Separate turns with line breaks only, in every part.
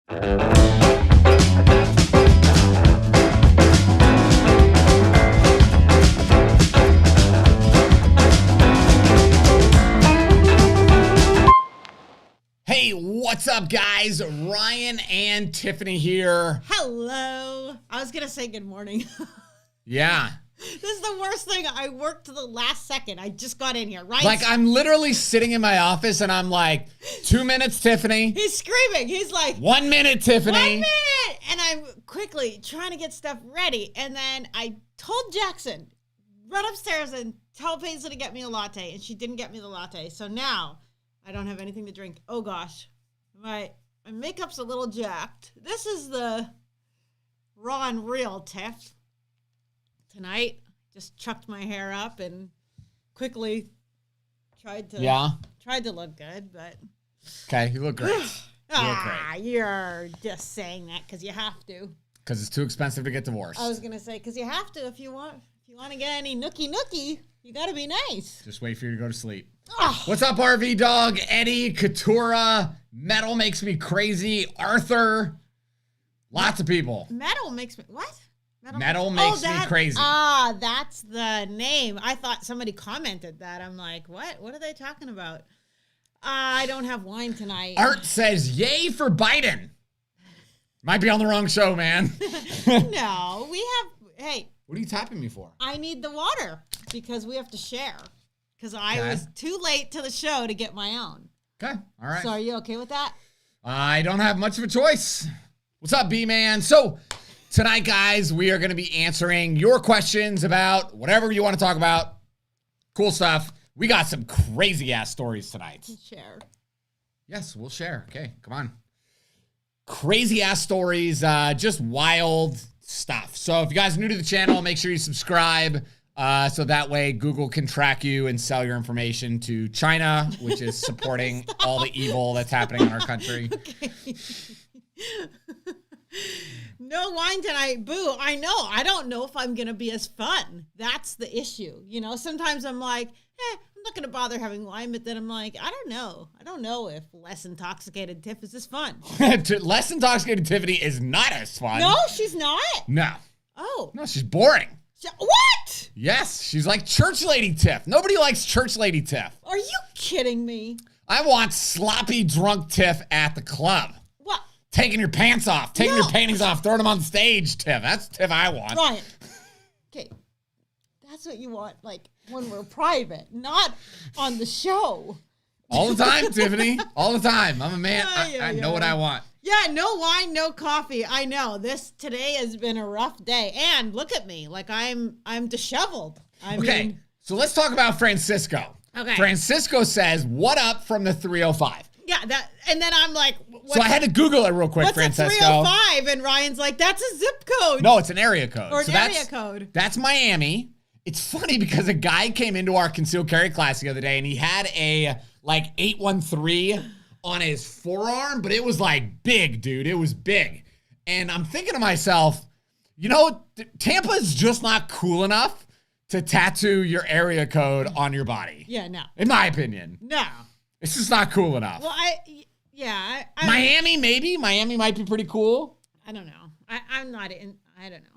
Hey, what's up, guys? Ryan and Tiffany here.
Hello. I was going to say good morning.
Yeah.
This is the worst thing. I worked to the last second. I just got in here, right?
Like, I'm literally sitting in my office and I'm like, 2 minutes, Tiffany.
He's screaming. He's like,
1 minute, Tiffany.
1 minute. And I'm quickly trying to get stuff ready. And then I told Jackson, run upstairs and tell Paisley to get me a latte. And she didn't get me the latte. So now I don't have anything to drink. Oh, gosh. My makeup's a little jacked. This is the raw and real, Tiff. Tonight, just chucked my hair up and quickly tried to look good, but
Okay, you look great.
You're just saying that because you have to.
Because it's too expensive to get divorced.
I was gonna say because you have to if you want to get any nookie, you got to be nice.
Just wait for you to go to sleep.
Oh.
What's up, RV Dog? Eddie, Katura, Metal makes me crazy. Arthur, lots of people.
Metal makes me what?
Metal makes me crazy.
Ah, that's the name. I thought somebody commented that. I'm like, what? What are they talking about? I don't have wine tonight.
Art says, yay for Biden. Might be on the wrong show, man.
No, we have, hey.
What are you tapping me for?
I need the water because we have to share. Because I was too late to the show to get my own.
Okay, all right.
So are you okay with that?
I don't have much of a choice. What's up, B-Man? So tonight, guys, we are going to be answering your questions about whatever you want to talk about. Cool stuff. We got some crazy-ass stories tonight.
Share.
Yes, we'll share. Okay, come on. Crazy-ass stories, just wild stuff. So if you guys are new to the channel, make sure you subscribe so that way Google can track you and sell your information to China, which is supporting all the evil that's happening in our country.
Okay. No wine tonight. Boo. I know. I don't know if I'm going to be as fun. That's the issue. You know, sometimes I'm like, I'm not going to bother having wine. But then I'm like, I don't know. I don't know if less intoxicated Tiff is as fun.
Less intoxicated Tiffany is not as fun.
No, she's not.
No.
Oh.
No, she's boring.
What?
Yes, she's like church lady Tiff. Nobody likes church lady Tiff.
Are you kidding me?
I want sloppy drunk Tiff at the club.
What?
Taking your pants off, taking your panties off, throwing them on stage, Tiff. That's Tiff I want.
Ryan. Okay. That's what you want, like, when we're private, not on the show.
All the time, Tiffany. All the time. I'm a man. I know what I want.
Yeah, no wine, no coffee. I know. Today has been a rough day. And look at me. Like, I'm disheveled. I mean,
so let's talk about Francisco.
Okay.
Francisco says, what up from the 305?
Yeah, and then I'm like,
so I had to Google it real quick,
what's
Francisco.
a 305? And Ryan's like, that's a zip code.
No, it's an area code.
Or an area code.
That's Miami. It's funny because a guy came into our concealed carry class the other day and he had a like 813 on his forearm, but it was like big, dude. It was big. And I'm thinking to myself, you know, Tampa is just not cool enough to tattoo your area code on your body.
Yeah, no.
In my opinion.
No.
It's just not cool enough.
Well,
Miami, maybe. Miami might be pretty cool.
I don't know. I'm not in, I don't know.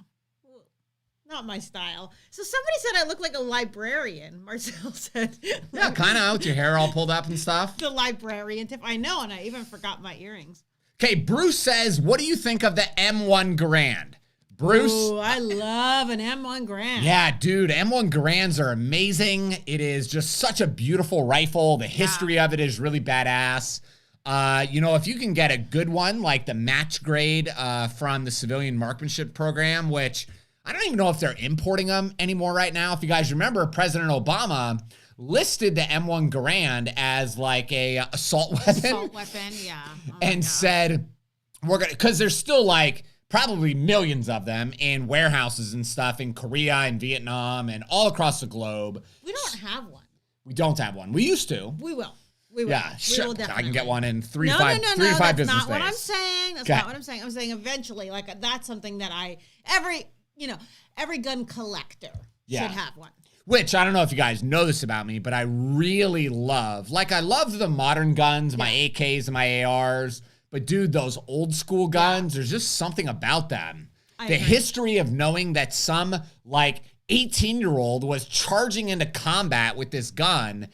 Not my style. So somebody said I look like a librarian. Marcel said.
Yeah, kind of with your hair all pulled up and stuff.
The librarian tip. I know, and I even forgot my earrings.
Okay, Bruce says, what do you think of the M1 Garand? Bruce?
Ooh, I love an M1 Garand.
Yeah, dude, M1 Garands are amazing. It is just such a beautiful rifle. The history of it is really badass. You know, if you can get a good one, like the match grade from the civilian marksmanship program, which I don't even know if they're importing them anymore right now. If you guys remember, President Obama listed the M1 Garand as like a assault weapon.
Assault weapon, yeah. Oh
and said, we're going to, because there's still like probably millions of them in warehouses and stuff in Korea and Vietnam and all across the globe.
We don't have one.
We don't have one. We used to.
We will. We will.
Yeah, sure.
Will definitely.
I can get one in three to
no,
five business days.
That's not what I'm saying. That's not what I'm saying. I'm saying eventually, like that's something that every gun collector should have one.
Which, I don't know if you guys know this about me, but I really love, like I love the modern guns, my AKs and my ARs, But dude, those old school guns, there's just something about them.
I
The
agree.
history of knowing that some like 18-year-old was charging into combat with this gun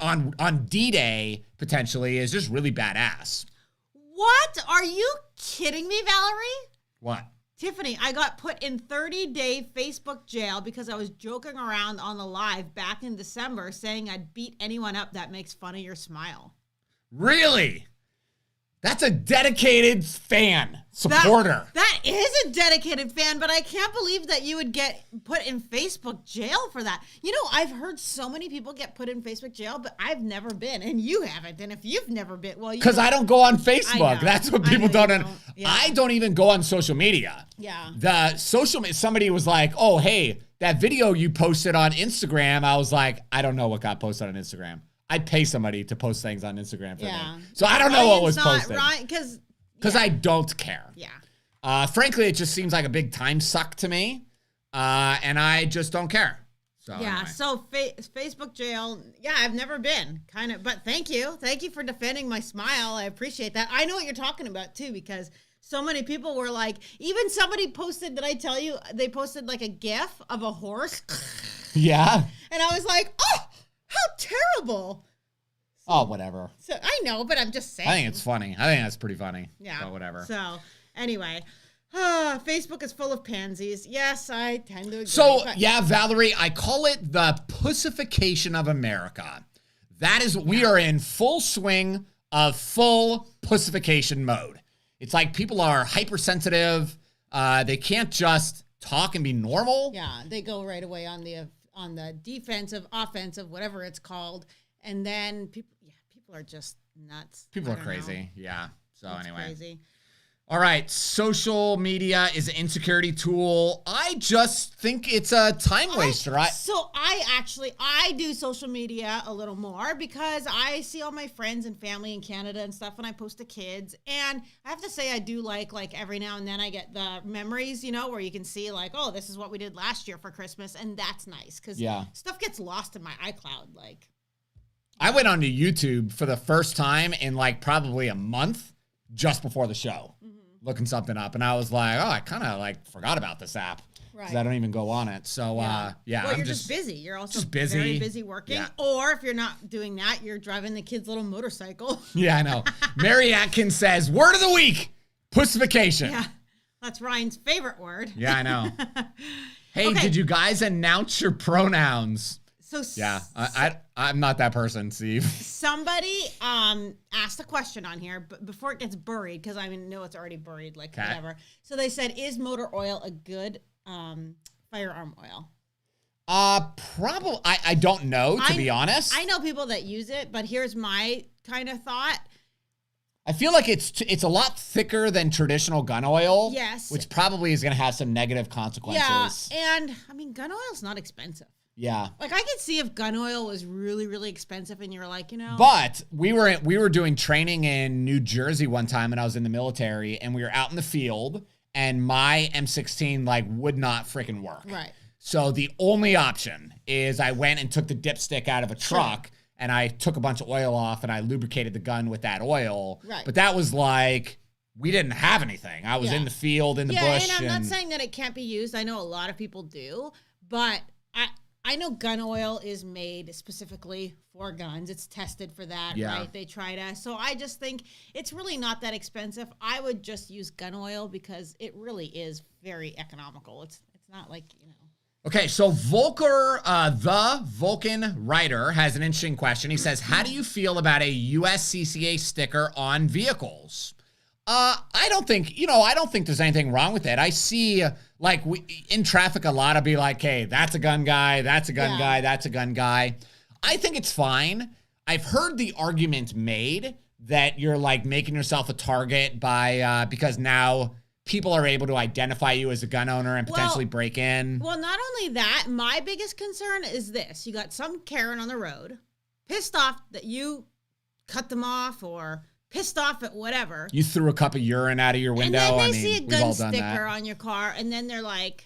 on D-Day potentially is just really badass.
What? Are you kidding me, Valerie?
What?
Tiffany, I got put in 30-day Facebook jail because I was joking around on the live back in December saying I'd beat anyone up that makes fun of your smile.
Really? That's a dedicated fan, supporter.
That is a dedicated fan, but I can't believe that you would get put in Facebook jail for that. You know, I've heard so many people get put in Facebook jail, but I've never been, and you haven't. And if you've never been, well,
Because I don't go on Facebook. That's what people don't.
Yeah.
I don't even go on social media.
Yeah.
Somebody was like, "Oh, hey, that video you posted on Instagram." I was like, "I don't know what got posted on Instagram. I'd pay somebody to post things on Instagram for me. So I don't know what was posted. Because I don't care.
Yeah.
Frankly, it just seems like a big time suck to me. And I just don't care. So
Yeah,
anyway.
so Facebook jail, yeah, I've never been, kind of, but thank you. Thank you for defending my smile. I appreciate that. I know what you're talking about, too, because so many people were like, even somebody posted, did I tell you, they posted like a GIF of a horse.
Yeah.
And I was like, oh, how terrible.
Oh, whatever.
So I know, but I'm just saying.
I think it's funny. I think that's pretty funny.
Yeah.
But whatever.
So anyway, Facebook is full of pansies. Yes, I tend to agree.
So, yeah, Valerie, I call it the pussification of America. That is, we are in full swing of full pussification mode. It's like people are hypersensitive. They can't just talk and be normal.
Yeah, they go right away on the defensive, offensive, whatever it's called. And then people are just nuts.
People are crazy. Yeah. So
It's
anyway.
crazy.
All right. Social media is an insecurity tool. I just think it's a time waster.
I do social media a little more because I see all my friends and family in Canada and stuff, and I post to kids. And I have to say, I do like every now and then I get the memories, where you can see like, oh, this is what we did last year for Christmas, and that's nice because stuff gets lost in my iCloud. Like,
I went onto YouTube for the first time in like probably a month just before the show, looking something up, and I was like, oh, I kind of like forgot about this app. Because I don't even go on it. So,
well,
I'm
you're just busy. You're also
just busy.
Very busy working. Yeah. Or if you're not doing that, you're driving the kid's little motorcycle.
Yeah, I know. Mary Atkins says, word of the week, pussification.
Yeah, that's Ryan's favorite word.
Yeah, I know. Hey, did you guys announce your pronouns?
So
yeah, I'm not that person, Steve.
Somebody asked a question on here, but before it gets buried, because I know it's already buried, like whatever. So they said, is motor oil a good firearm oil?
Probably. I don't know, to be honest.
I know people that use it, but here's my kind of thought.
I feel like it's a lot thicker than traditional gun oil.
Yes.
Which probably is going to have some negative consequences.
Yeah, and I mean, gun oil's not expensive.
Yeah.
Like I could see if gun oil was really, really expensive and you're like,
But we were doing training in New Jersey one time and I was in the military and we were out in the field and my M16 like would not freaking work.
Right.
So the only option is I went and took the dipstick out of a truck and I took a bunch of oil off and I lubricated the gun with that oil.
Right.
But that was like, we didn't have anything. I was in the field, in the bush.
Yeah, and I'm not saying that it can't be used. I know a lot of people do, but I know gun oil is made specifically for guns. It's tested for that, right? They try to. So I just think it's really not that expensive. I would just use gun oil because it really is very economical. It's not like,
Okay, so Volker, the Vulcan writer, has an interesting question. He says, how do you feel about a USCCA sticker on vehicles? I don't think there's anything wrong with it. I see, like, in traffic, a lot of be like, hey, that's a gun guy, that's a gun guy, that's a gun guy. I think it's fine. I've heard the argument made that you're, like, making yourself a target by because now people are able to identify you as a gun owner and potentially break in.
Well, not only that, my biggest concern is this. You got some Karen on the road, pissed off that you cut them off or pissed off at whatever.
You threw a cup of urine out of your window.
And then they see a gun sticker on your car, and then they're like...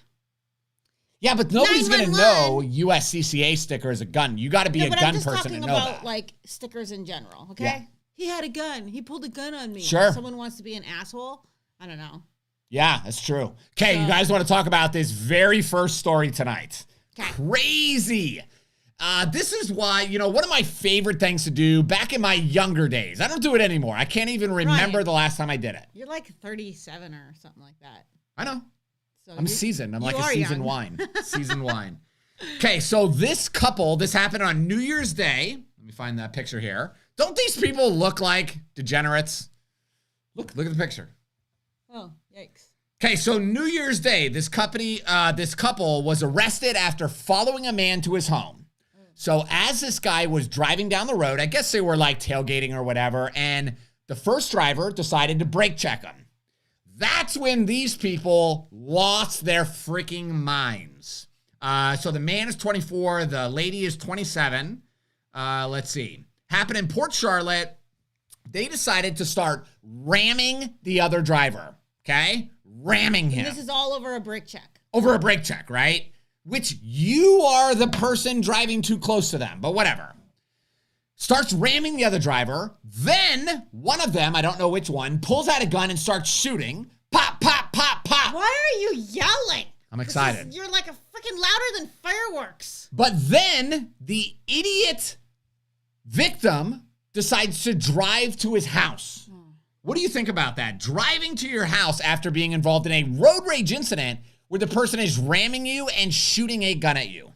Yeah, but nobody's going to know USCCA sticker is a gun. You got to be a gun person to know that.
I'm just talking about, like, stickers in general, okay? he had a gun. He pulled a gun on me.
Sure.
Someone wants to be an asshole. I don't know.
Yeah, that's true. Okay, you guys want to talk about this very first story tonight.
Okay.
Crazy. This is why, one of my favorite things to do back in my younger days. I don't do it anymore. I can't even remember the last time I did it.
You're like 37 or something like that.
I know.
So
I'm seasoned. I'm like a seasoned wine. Seasoned wine. Okay, so this happened on New Year's Day. Let me find that picture here. Don't these people look like degenerates? Look at the picture.
Oh, yikes.
Okay, so New Year's Day, this couple was arrested after following a man to his home. So as this guy was driving down the road, I guess they were like tailgating or whatever, and the first driver decided to brake check him. That's when these people lost their freaking minds. So the man is 24, the lady is 27. Let's see. Happened in Port Charlotte. They decided to start ramming the other driver. Okay? Ramming him.
And this is all over a brake check.
Over a brake check, right? Which you are the person driving too close to them, but whatever. Starts ramming the other driver. Then one of them, I don't know which one, pulls out a gun and starts shooting. Pop, pop, pop, pop.
Why are you yelling?
I'm excited.
You're like a freaking louder than fireworks.
But then the idiot victim decides to drive to his house. What do you think about that? Driving to your house after being involved in a road rage incident where the person is ramming you and shooting a gun at you.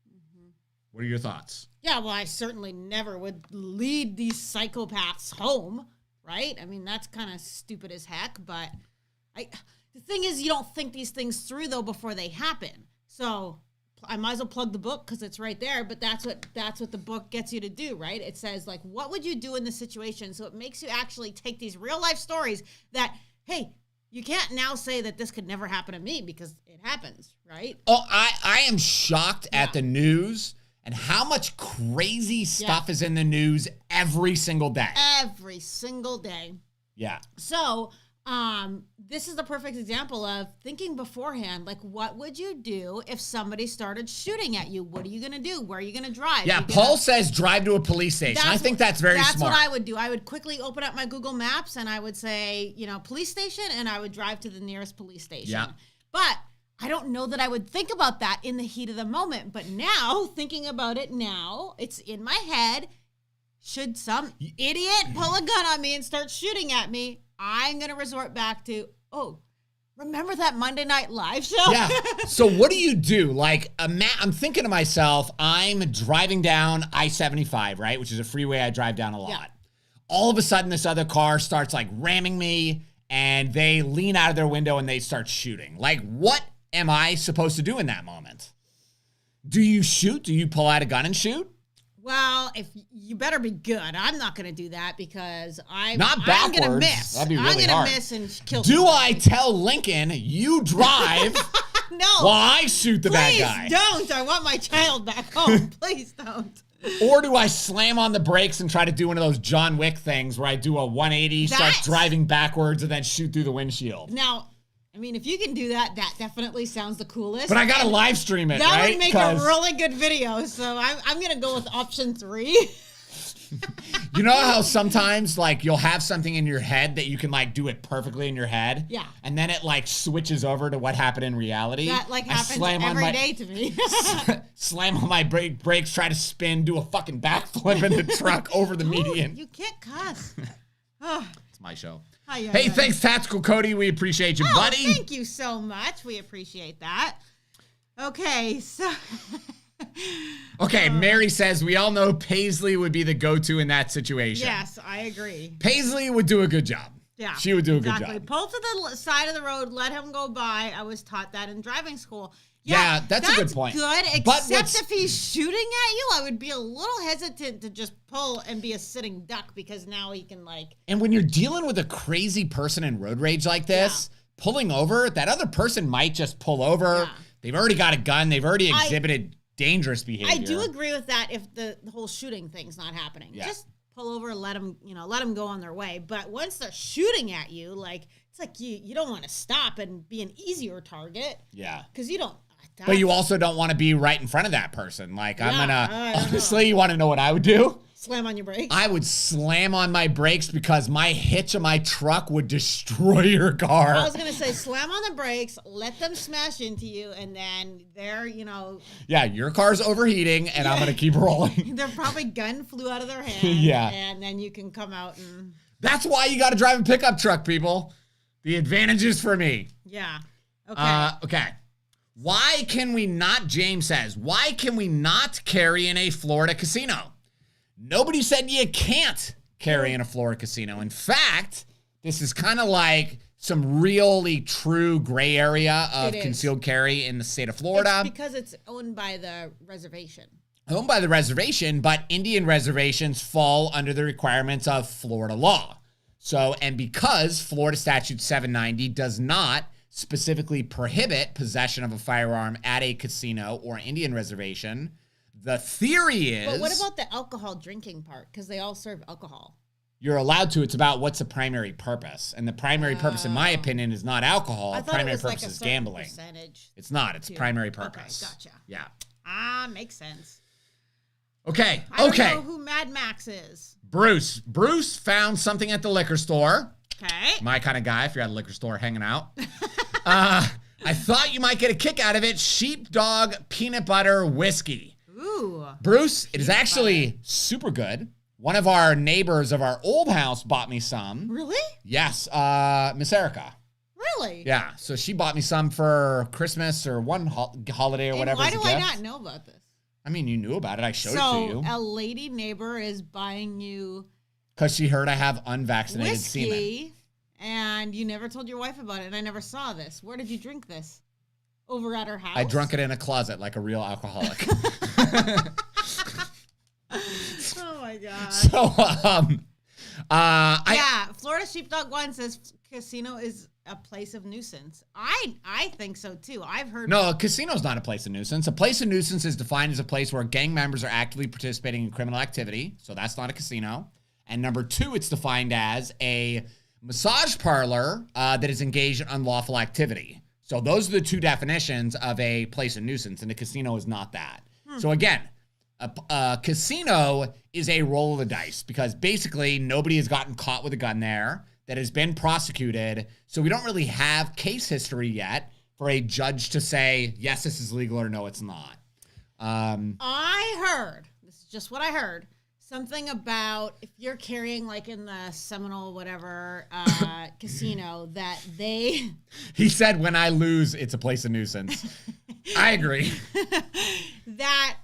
Mm-hmm. What are your thoughts?
Yeah, well, I certainly never would lead these psychopaths home, right? I mean, that's kind of stupid as heck, but the thing is, you don't think these things through, though, before they happen. So I might as well plug the book because it's right there, but that's what the book gets you to do, right? It says, like, what would you do in this situation? So it makes you actually take these real life stories that, hey, you can't now say that this could never happen to me because it happens, right?
Oh, I am shocked at the news and how much crazy stuff is in the news every single day.
Every single day.
Yeah.
So this is the perfect example of thinking beforehand, like, what would you do if somebody started shooting at you? What are you going to do? Where are you going to drive?
Yeah, Paul says drive to a police station. I think that's very smart.
That's what I would do. I would quickly open up my Google Maps and I would say, police station, and I would drive to the nearest police station.
Yeah.
But I don't know that I would think about that in the heat of the moment. But now, thinking about it now, it's in my head. Should some idiot pull a gun on me and start shooting at me, I'm going to resort back to, remember that Monday Night Live show?
Yeah. So what do you do? Like, I'm thinking to myself, I'm driving down I-75, right? Which is a freeway I drive down a lot. Yeah. All of a sudden, this other car starts, like, ramming me, and they lean out of their window and they start shooting. Like, what am I supposed to do in that moment? Do you shoot? Do you pull out a gun and shoot?
Well, if you better be good. I'm not going to do that because I'm
going to
miss.
That'd be really
I'm
hard.
To miss and kill.
Do I tell Lincoln you drive?
No.
While I shoot the bad guy.
Please don't. I want my child back home. Please don't.
Or do I slam on the brakes and try to do one of those John Wick things where I do a 180, start driving backwards, and then shoot through the windshield?
Now, I mean, if you can do that, that definitely sounds the coolest.
But I got to live stream it,
that
right?
That would make a really good video. So I'm going to go with option 3.
You know how sometimes, like, you'll have something in your head that you can, like, do it perfectly in your head?
Yeah.
And then it, like, switches over to what happened in reality.
That, like, happens every day to me.
Slam on my brakes, try to spin, do a fucking backflip in the truck over the median.
You can't cuss.
It's my show.
Hey,
thanks, Tactical Cody. We appreciate you, buddy.
Thank you so much. We appreciate that. Okay, so...
Okay, Mary says, we all know Paisley would be the go-to in that situation.
Yes, I agree.
Paisley would do a good job.
Yeah.
She would do a good job.
Pull to the side of the road, let him go by. I was taught that in driving school.
Yeah, that's a good point.
Good, except if he's shooting at you, I would be a little hesitant to just pull and be a sitting duck because now he can, like...
And when you're dealing with a crazy person in road rage like this, pulling over, that other person might just pull over. Yeah. They've already got a gun. They've already exhibited dangerous behavior.
I do agree with that if the whole shooting thing's not happening. Yeah. Just pull over and let them go on their way. But once they're shooting at you, like, it's like you don't want to stop and be an easier target.
Yeah.
Because you don't...
But you also don't want to be right in front of that person. Like, honestly, you want to know what I would do?
Slam on your brakes.
I would slam on my brakes because my hitch of my truck would destroy your car.
I was going to say, slam on the brakes, let them smash into you, and then they're,
Yeah, your car's overheating, and I'm going to keep rolling.
Their probably gun flew out of their hand.
Yeah.
And then you can come out and...
That's why you got to drive a pickup truck, people. The advantages for me.
Yeah. Okay.
Okay. Why can we not, James says, why can we not carry in a Florida casino? Nobody said you can't carry in a Florida casino. In fact, this is kind of like some really true gray area of concealed carry in the state of Florida.
It's because it's owned by the reservation.
Owned by the reservation, but Indian reservations fall under the requirements of Florida law. So, and because Florida Statute 790 does not specifically prohibit possession of a firearm at a casino or Indian reservation, the theory is...
But what about the alcohol drinking part? Because they all serve alcohol.
You're allowed to. It's about what's the primary purpose. And the primary purpose, in my opinion, is not alcohol.
I thought
primary
it was
purpose
like a
is
certain
gambling.
Percentage
It's not. It's primary purpose.
Okay, gotcha.
Yeah.
Makes sense.
Okay.
I don't know who Mad Max is.
Bruce. Bruce found something at the liquor store.
Okay.
My kind of guy, if you're at a liquor store hanging out. I thought you might get a kick out of it. Sheepdog peanut butter whiskey.
Ooh.
Bruce, it is actually super good. One of our neighbors of our old house bought me some.
Really?
Yes, Miss Erica.
Really?
Yeah, so she bought me some for Christmas or one holiday or
And
whatever.
why
as a
do I
gift.
not know about this?
I mean, you knew about it. I showed it to
So
you.
a lady neighbor is buying you
Because she heard I have unvaccinated semen.
whiskey, and you never told your wife about it, and I never saw this. Where did you drink this? Over at her house?
I drunk it in a closet like a real alcoholic.
Oh my god.
So,
yeah, Florida Sheepdog 1 says casino is a place of nuisance. I think so too. I've heard.
No, a casino's not a place of nuisance. A place of nuisance is defined as a place where gang members are actively participating in criminal activity. So that's not a casino. And number 2, it's defined as a massage parlor that is engaged in unlawful activity. So those are the 2 definitions of a place of nuisance, and a casino is not that. So again, a casino is a roll of the dice because basically nobody has gotten caught with a gun there that has been prosecuted. So we don't really have case history yet for a judge to say, yes, this is legal or no, it's not.
I heard, this is just what I heard, something about if you're carrying like in the Seminole whatever casino that they...
He said, when I lose, it's a place of nuisance. I agree.
That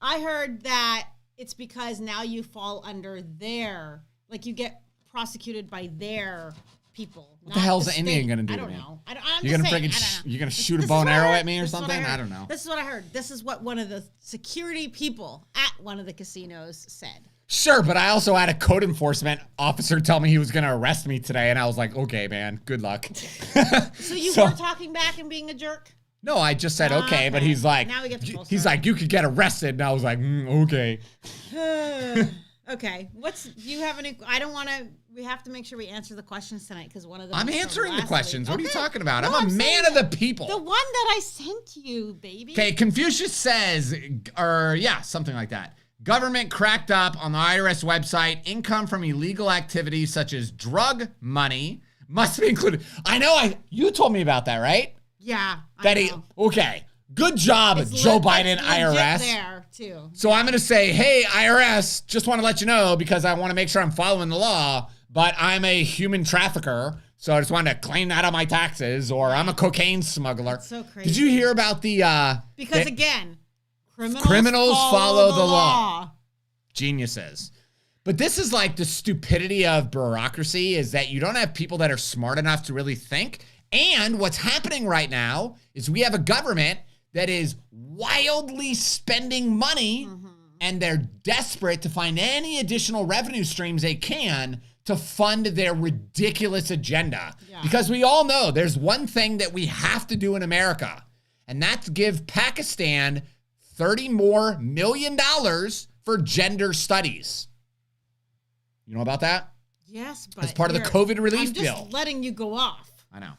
I heard that it's because now you fall under their, like you get prosecuted by their people.
What the hell's the Indian gonna do
I
to
don't
me?
know.
You're gonna you're gonna shoot a bow and arrow at me or something? I don't know.
This is what I heard. This is what one of the security people at one of the casinos said.
Sure, but I also had a code enforcement officer tell me he was going to arrest me today, and I was like, okay, man, good luck.
So you were talking back and being a jerk?
No, I just said okay, but he's like,
now we get the full
he's
story.
like, you could get arrested, and I was like, okay.
Okay, do you have any? I don't want to. We have to make sure we answer the questions tonight because one of them.
I'm
was from
answering the
last
questions.
week.
What are you
Okay.
talking about?
No,
I'm a man of the people.
The one that I sent you, baby.
Okay, Confucius says, or yeah, something like that. Government cracked up on the IRS website. Income from illegal activities such as drug money must be included. I know. You told me about that, right?
Yeah.
Okay. Good job, Joe Biden, IRS.
There too.
So I'm going to say, hey, IRS, just want to let you know because I want to make sure I'm following the law, but I'm a human trafficker. So I just wanted to claim that on my taxes, or I'm a cocaine smuggler.
That's so crazy.
Did you hear about the...
Because again,
criminals follow the law.
law.
Geniuses. But this is like the stupidity of bureaucracy, is that you don't have people that are smart enough to really think. And what's happening right now is we have a government that is wildly spending money, and they're desperate to find any additional revenue streams they can to fund their ridiculous agenda.
Yeah.
Because we all know there's one thing that we have to do in America, and that's give Pakistan $30 million more for gender studies. You know about that?
Yes, but
As part of the COVID relief bill.
I'm just letting you go off.
I know.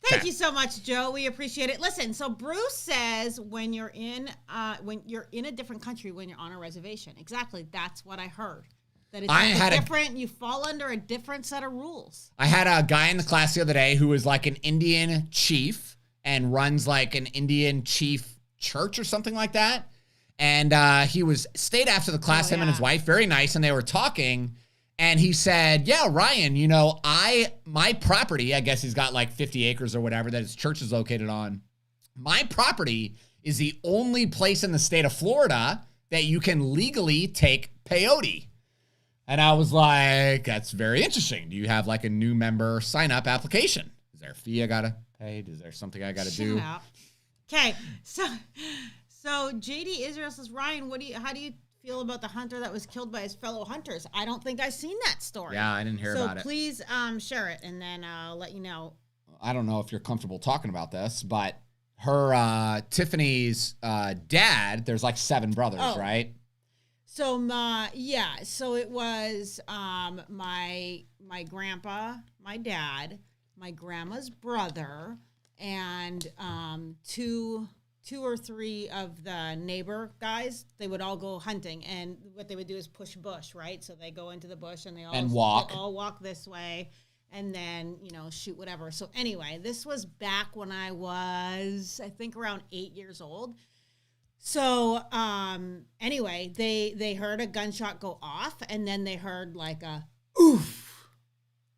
Thank you so much, Joe. We appreciate it. Listen, so Bruce says when you're in a different country, when you're on a reservation. Exactly. That's what I heard. That it's different. You fall under a different set of rules. I had a guy in the class the other day who was like an Indian chief and runs like an Indian chief church or something like that. And he stayed after the class, him and his wife, very nice, and they were talking. And he said, yeah, Ryan, my property, I guess he's got like 50 acres or whatever that his church is located on. My property is the only place in the state of Florida that you can legally take peyote. And I was like, that's very interesting. Do you have like a new member sign up application? Is there a fee I got to pay? Is there something I got to do? Okay. So JD Israel says, Ryan, how do you feel about the hunter that was killed by his fellow hunters? I don't think I've seen that story. Yeah, I didn't hear about it. So please share it, and then I'll let you know. I don't know if you're comfortable talking about this, but Tiffany's dad, there's like 7 brothers, right? So so it was my grandpa, my dad, my grandma's brother, and two or 3 of the neighbor guys. They would all go hunting, and what they would do is push bush, right? So they go into the bush and they all walk this way, and then shoot whatever. So anyway, this was back when I was, I think, around 8 years old. So anyway, they heard a gunshot go off, and then they heard like a oof,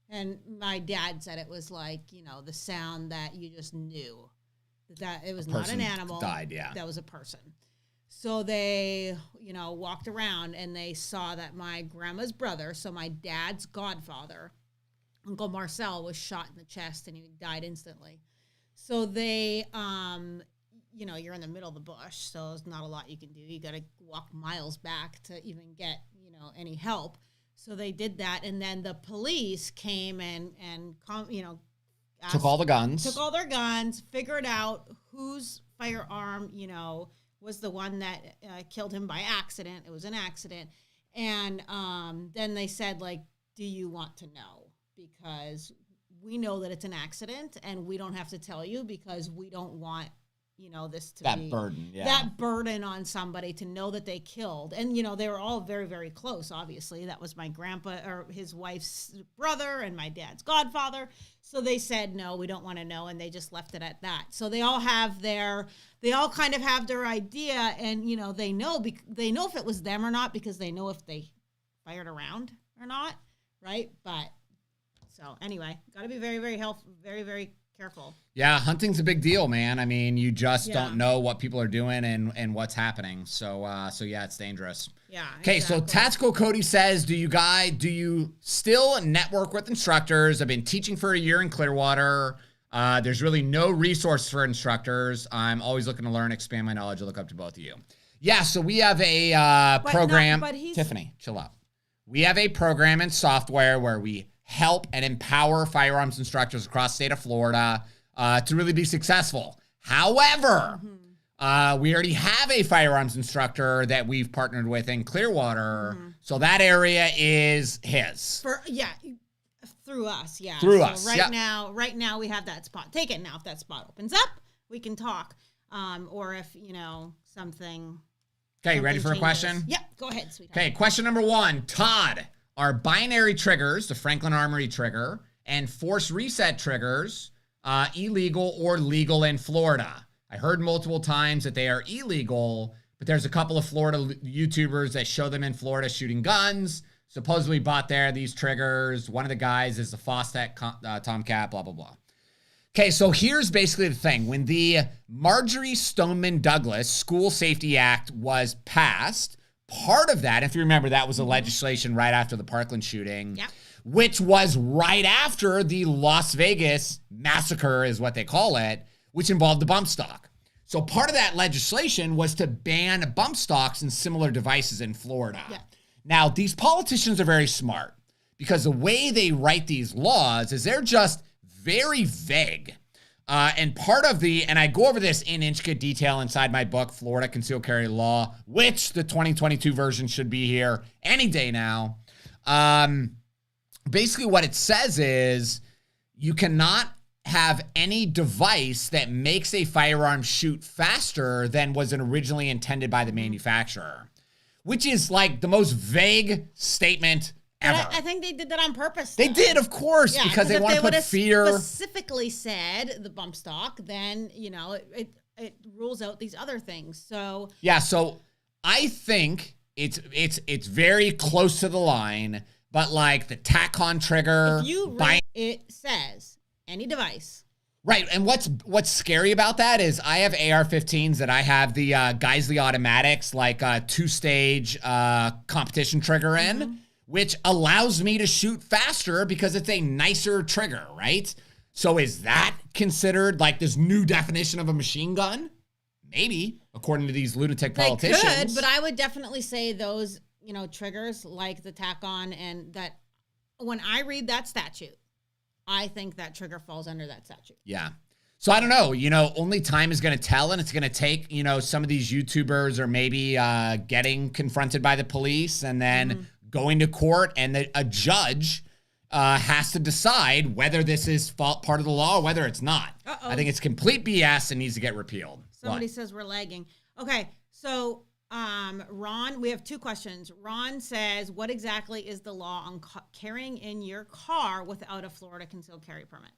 and my dad said it was like the sound that you just knew that it was not an animal. Died, yeah. That was a person. So they, walked around and they saw that my grandma's brother, so my dad's godfather, Uncle Marcel, was shot in the chest and he died instantly. So they, you're in the middle of the bush, so there's not a lot you can do. You got to walk miles back to even get, any help. So they did that, and then the police came and took all their guns, figured out whose firearm, was the one that killed him by accident. It was an accident. And then they said, like, do you want to know? Because we know that it's an accident, and we don't have to tell you because we don't want, this to be that burden on somebody to know that they killed. And, they were all very, very close, obviously. That was my grandpa or his wife's brother and my dad's godfather. So they said, no, we don't want to know. And they just left it at that. So they all kind of have their idea, and, they know if it was them or not, because they know if they fired around or not. Right. But so anyway, got to be very, very very, very careful. Yeah, hunting's a big deal, man. I mean, you just don't know what people are doing and what's happening. So yeah, it's dangerous. Yeah. Okay, exactly. So Tactical Cody says, do you still network with instructors? I've been teaching for a year in Clearwater. There's really no resource for instructors. I'm always looking to learn, expand my knowledge. I look up to both of you. Yeah, so we have a program. Tiffany, chill out. We have a program and software where we help and empower firearms instructors across the state of Florida to really be successful. However, we already have a firearms instructor that we've partnered with in Clearwater, so that area is his. Through us, yeah. Through us. Right now we have that spot. Take it now. If that spot opens up, we can talk. Or if something. Okay, ready for a question? Yep, go ahead, sweetheart. Okay, question number 1, Todd. Are binary triggers, the Franklin Armory trigger, and force reset triggers illegal or legal in Florida? I heard multiple times that they are illegal, but there's a couple of Florida YouTubers that show them in Florida shooting guns, supposedly bought these triggers. One of the guys is the Fostech Tomcat, blah, blah, blah. Okay, so here's basically the thing. When the Marjorie Stoneman Douglas School Safety Act was passed, part of that, if you remember, that was a legislation right after the Parkland shooting, which was right after the Las Vegas massacre, is what they call it, which involved the bump stock. So part of that legislation was to ban bump stocks and similar devices in Florida. Yeah. Now, these politicians are very smart because the way they write these laws is they're just very vague. And part of and I go over this in intricate detail inside my book, Florida Concealed Carry Law, which the 2022 version should be here any day now. Basically what it says is you cannot
have any device that makes a firearm shoot faster than was originally intended by the manufacturer, which is like the most vague statement ever.
I think they did that on purpose.
They did, of course, because they want to put fear.
Specifically said the bump stock, then it rules out these other things. So
yeah, so I think it's very close to the line, but like the tack-on trigger,
if you read, it says any device.
Right, and what's scary about that is I have AR-15s that I have the Geisley automatics, like two-stage competition trigger in, which allows me to shoot faster because it's a nicer trigger, right? So is that considered like this new definition of a machine gun? Maybe, according to these lunatic politicians.
They could, but I would definitely say those, triggers like the tack-on and that when I read that statute, I think that trigger falls under that statute.
Yeah. So I don't know, only time is going to tell, and it's going to take, some of these YouTubers are maybe getting confronted by the police and then going to court, and a judge has to decide whether this is part of the law or whether it's not. I think it's complete BS and needs to get repealed.
Somebody says we're lagging. Okay, so Ron, we have two questions. Ron says, what exactly is the law on carrying in your car without a Florida concealed carry permit?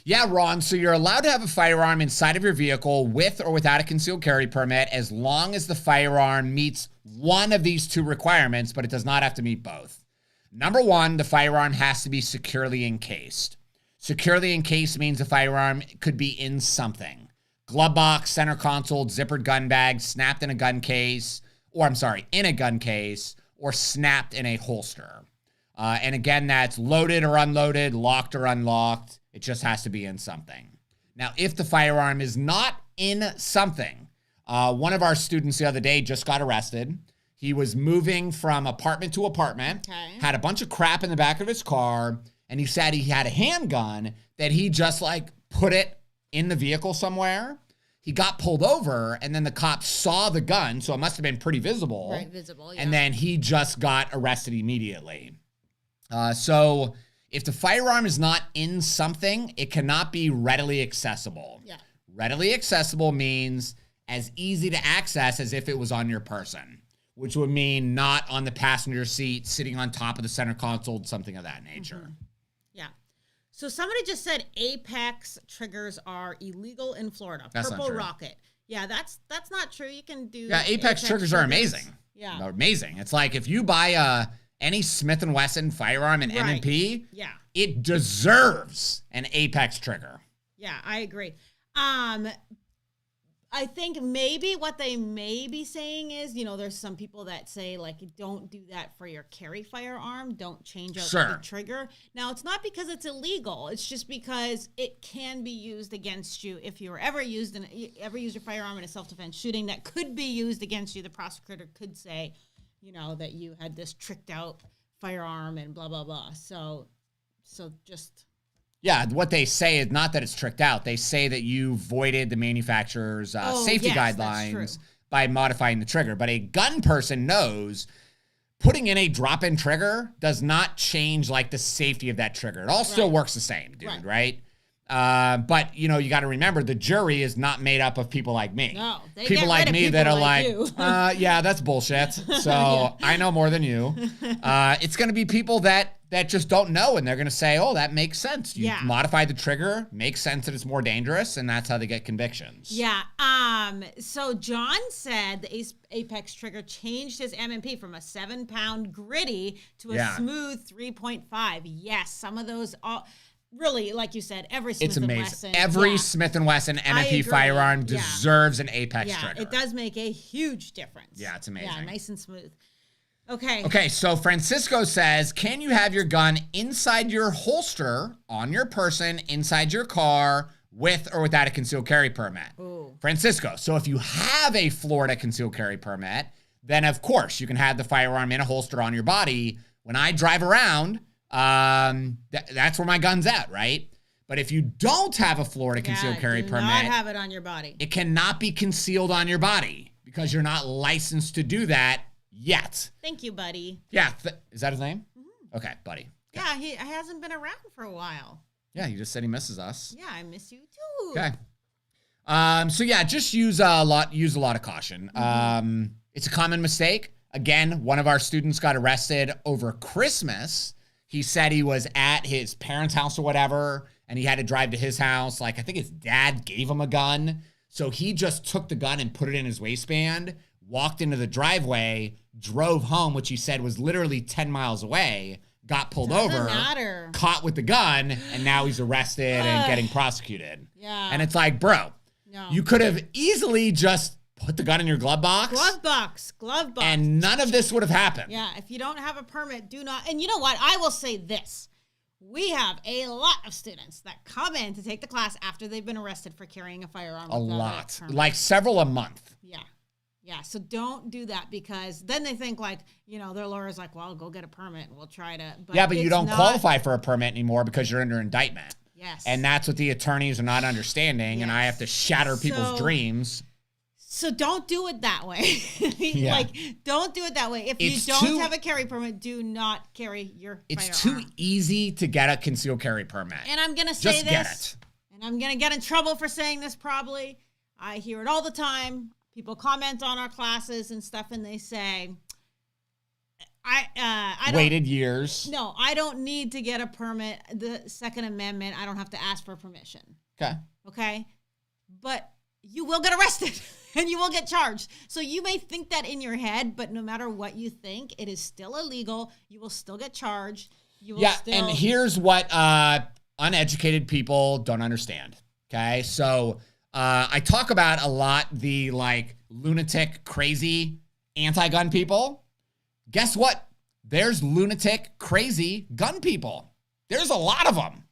Yeah, Ron. So you're allowed to have a firearm inside of your vehicle with or without a concealed carry permit as long as the firearm meets one of these two requirements, but it does not have to meet both. Number one, the firearm has to be securely encased. Securely encased means the firearm could be in something. Glove box, center console, zippered gun bag, snapped in a gun case, in a gun case, or snapped in a holster. And again, that's loaded or unloaded, locked or unlocked. It just has to be in something. Now, if the firearm is not in something, one of our students the other day just got arrested. He was moving from apartment to apartment, had a bunch of crap in the back of his car, and he said he had a handgun that he just put it in the vehicle somewhere. He got pulled over, and then the cops saw the gun, so it must have been pretty visible.
Right, visible, yeah.
And then he just got arrested immediately. So if the firearm is not in something, it cannot be readily accessible.
Yeah.
Readily accessible means as easy to access as if it was on your person, which would mean not on the passenger seat, sitting on top of the center console, something of that nature.
Yeah. So somebody just said Apex triggers are illegal in Florida.
That's
Purple
not true.
Rocket. Yeah, that's not true. You can do
Apex triggers are amazing.
Yeah.
They're amazing. It's like if you buy any Smith & Wesson firearm in M&P, it deserves an Apex trigger.
Yeah, I agree. I think maybe what they may be saying is, there's some people that say, don't do that for your carry firearm. Don't change out the trigger. Now, it's not because it's illegal. It's just because it can be used against you if you were ever used your firearm in a self-defense shooting that could be used against you. The prosecutor could say, that you had this tricked out firearm and blah, blah, blah. So just...
Yeah, what they say is not that it's tricked out. They say that you voided the manufacturer's safety guidelines by modifying the trigger. But a gun person knows putting in a drop-in trigger does not change the safety of that trigger. It all still works the same, dude, right? But, you got to remember, the jury is not made up of people like me.
No, they
people like me that are
you.
That's bullshit. So I know more than you. It's going to be people that just don't know, and they're going to say, oh, that makes sense. You modify the trigger, makes sense that it's more dangerous, and that's how they get convictions.
Yeah. So John said the Apex trigger changed his M&P from a 7-pound gritty to a smooth 3.5. Yes, some of those really, like you said, every Smith & Wesson.
Every Smith & Wesson M&P firearm deserves an Apex trigger.
It does make a huge difference.
Yeah, it's amazing.
Yeah, nice and smooth. Okay.
Okay, so Francisco says, can you have your gun inside your holster, on your person, inside your car, with or without a concealed carry permit?
Ooh.
Francisco, so if you have a Florida concealed carry permit, then of course you can have the firearm in a holster on your body. When I drive around, that's where my gun's at, right? But if you don't have a Florida concealed carry permit,
not have it on your body.
It cannot be concealed on your body because you're not licensed to do that yet.
Thank you, buddy.
Yeah. Is that his name? Mm-hmm. Okay, buddy.
Yeah, he hasn't been around for a while.
Yeah, he just said he misses us.
Yeah, I miss you too.
Okay. So yeah, just use a lot of caution. It's a common mistake. Again, one of our students got arrested over Christmas. He said he was at his parents' house or whatever, and he had to drive to his house. Like, I think his dad gave him a gun. So he just took the gun and put it in his waistband, walked into the driveway, drove home, which he said was literally 10 miles away, got pulled over, caught with the gun, and now he's arrested and getting prosecuted.
Yeah.
And it's like, bro, you could have easily just put the gun in your glove box.
Glove box.
And none of this would have happened.
Yeah, if you don't have a permit, do not. And you know what? I will say this. We have a lot of students that come in to take the class after they've been arrested for carrying a firearm.
A lot. Like several a month.
Yeah. Yeah, so don't do that because then they think like, you know, their lawyer's like, well, go get a permit and we'll try to. But
yeah, but you don't qualify for a permit anymore because you're under indictment.
Yes.
And that's what the attorneys are not understanding, and I have to shatter people's dreams.
So don't do it that way. Like, don't do it that way. If you don't have a carry permit, do not carry your firearm.
It's too easy to get a concealed carry permit.
And I'm going to say
Just get it.
And I'm going to get in trouble for saying this probably. I hear it all the time. People comment on our classes and stuff, and they say, I
waited years.
No, I don't need to get a permit. The Second Amendment, I don't have to ask for permission. Okay? But you will get arrested and you will get charged. So you may think that in your head, but no matter what you think, it is still illegal. You will still get charged. You will
and here's what uneducated people don't understand. Okay? So I talk about a lot the like lunatic, crazy anti-gun people. Guess what? There's lunatic, crazy gun people. There's a lot of them.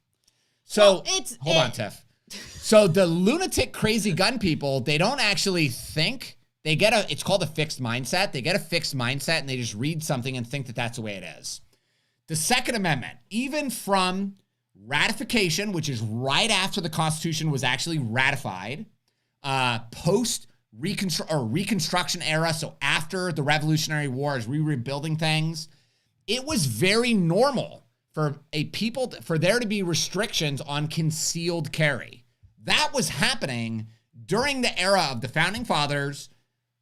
So hold on, Tiff. So the lunatic, crazy gun people, they don't actually think. They get it's called a fixed mindset. They get a fixed mindset and they just read something and think that that's the way it is. The Second Amendment, even from ratification, which is right after the Constitution was actually ratified, post Reconstruction era, so after the Revolutionary War, as we were rebuilding things, it was very normal for for there to be restrictions on concealed carry. That was happening during the era of the Founding Fathers,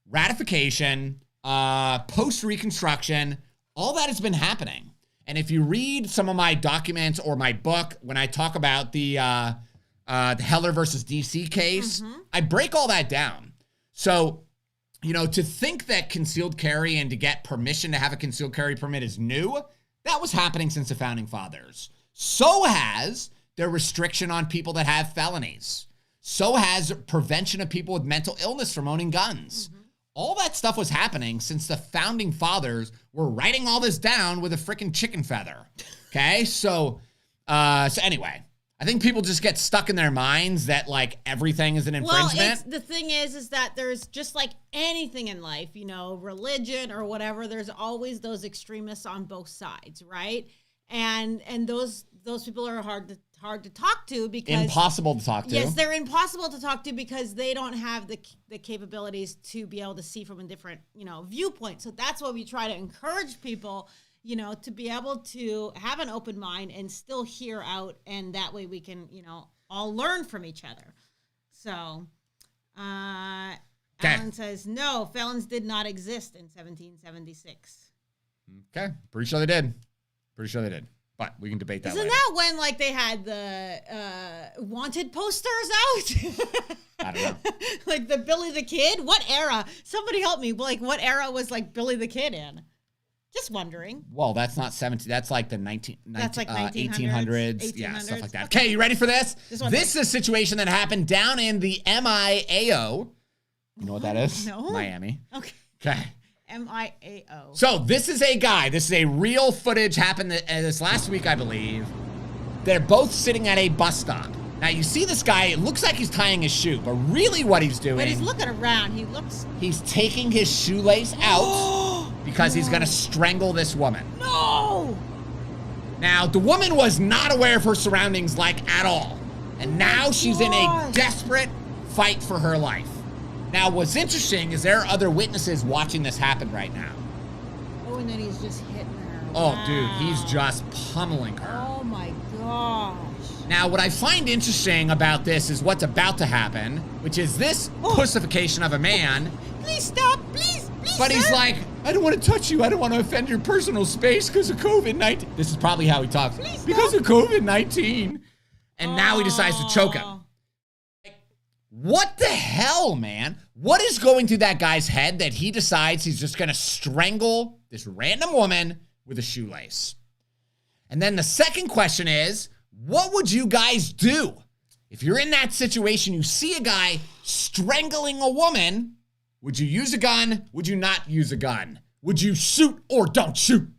ratification, post Reconstruction. All that has been happening. And if you read some of my documents or my book, when I talk about the Heller versus DC case, I break all that down. So, you know, to think that concealed carry and to get permission to have a concealed carry permit is new, that was happening since the Founding Fathers. So has the restriction on people that have felonies. So has prevention of people with mental illness from owning guns. All that stuff was happening since the Founding Fathers were writing all this down with a freaking chicken feather. Okay? So anyway, I think people just get stuck in their minds that like everything is an infringement.
Well, the thing is that there's just like anything in life, you know, religion or whatever, there's always those extremists on both sides, right? And those people are hard to talk to because
impossible to talk to.
Yes, they're impossible to talk to because they don't have the capabilities to be able to see from a different, you know, viewpoint. So that's why we try to encourage people, you know, to be able to have an open mind and still hear out, and that way we can, you know, all learn from each other. So, Alan says, no, felons did not exist in 1776.
Okay, pretty sure they did. But we can debate that later.
Isn't that when, like, they had the wanted posters out?
I don't know.
Like the Billy the Kid? What era? Somebody help me. Like, what era was, like, Billy the Kid in? Just wondering.
Well, that's not 17. That's like the 1800s. Yeah, stuff like that.
Okay,
you ready for this? This is a situation that happened down in the MIAO. You know what that is?
No.
Miami.
Okay. MIAO.
So this is a guy. This is a real footage happened this last week, I believe. They're both sitting at a bus stop. Now, you see this guy, it looks like he's tying his shoe, but really what he's doing...
But he's looking around.
He's taking his shoelace out because he's going to strangle this woman.
No!
Now, the woman was not aware of her surroundings, like, at all. And now she's in a desperate fight for her life. Now, what's interesting is there are other witnesses watching this happen right now.
Oh, and then he's just hitting her.
Oh, dude, he's just pummeling her.
Oh, my gosh.
Now, what I find interesting about this is what's about to happen, which is this pussification of a man.
Please stop, please,
But
sir.
he's like, I don't want to touch you. I don't want to offend your personal space because of COVID-19. This is probably how he talks.
Please
because
stop.
of COVID-19. And now he decides to choke him. What the hell, man? What is going through that guy's head that he decides he's just going to strangle this random woman with a shoelace? And then the second question is, what would you guys do? If you're in that situation, you see a guy strangling a woman, would you use a gun? Would you not use a gun? Would you shoot or don't shoot?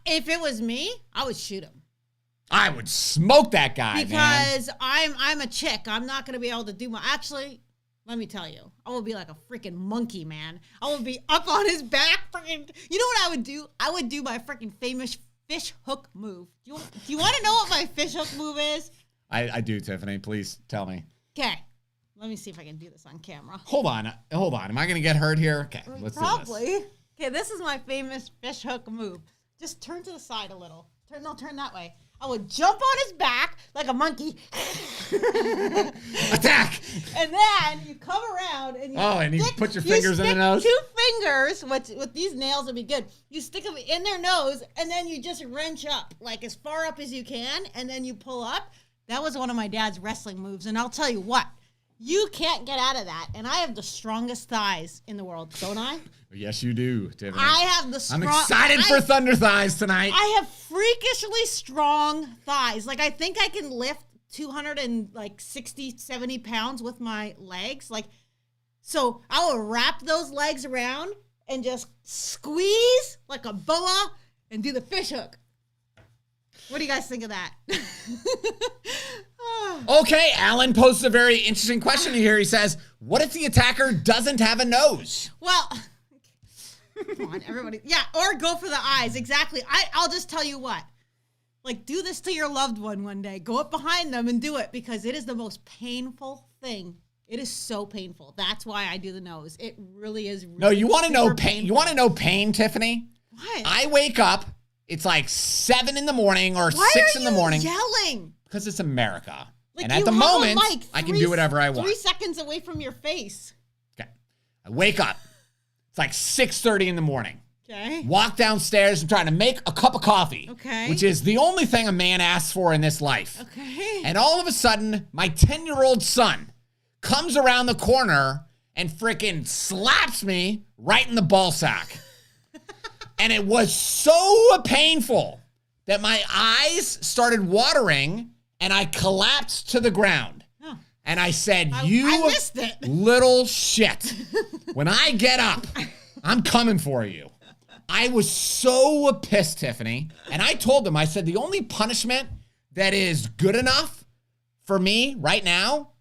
If it was me, I would shoot him.
I would smoke that guy,
because I'm a chick. I'm not going to be able to do my... Actually, let me tell you. I would be like a freaking monkey, man. I would be up on his back. Freaking, you know what I would do? I would do my freaking famous fish hook move. Do you want to know what my fish hook move is?
I do, Tiffany. Please tell me.
Okay. Let me see if I can do this on camera.
Hold on. Am I going to get hurt here? Okay, let's do this.
Probably. Okay, this is my famous fish hook move. Just turn to the side a little. Turn that way. I would jump on his back like a monkey.
Attack!
And then you come around and
you put your fingers in the nose?
2 fingers, with these nails would be good. You stick them in their nose and then you just wrench up, like as far up as you can, and then you pull up. That was one of my dad's wrestling moves, and I'll tell you what. You can't get out of that, and I have the strongest thighs in the world, don't I?
Yes, you do, Tiffany.
I have the strong...
I'm excited for Thunder Thighs tonight.
I have freakishly strong thighs. Like, I think I can lift 260, 70 pounds with my legs. Like, so I will wrap those legs around and just squeeze like a boa and do the fish hook. What do you guys think of that?
Okay, Alan posted a very interesting question here. He says, what if the attacker doesn't have a nose?
Well, come on, everybody. Yeah, or go for the eyes. Exactly. I'll just tell you what. Like, do this to your loved one day. Go up behind them and do it because it is the most painful thing. It is so painful. That's why I do the nose. It really is. Really
no, you want to know pain?
painful.
You want to know pain, Tiffany?
What?
I wake up. It's like 7 in the morning or
Why
6
are
in the morning.
Yelling?
Because it's America.
Like,
and at the moment, I can do whatever I want.
3 seconds away from your face.
Okay. I wake up. It's like 6:30 in the morning.
Okay.
Walk downstairs. I'm trying to make a cup of coffee.
Okay.
Which is the only thing a man asks for in this life.
Okay.
And all of a sudden, my 10-year-old son comes around the corner and freaking slaps me right in the ball sack. And it was so painful that my eyes started watering and I collapsed to the ground.
Oh.
And I said,
I
you
missed it.
little shit. When I get up, I'm coming for you. I was so pissed, Tiffany. And I told him, I said, the only punishment that is good enough for me right now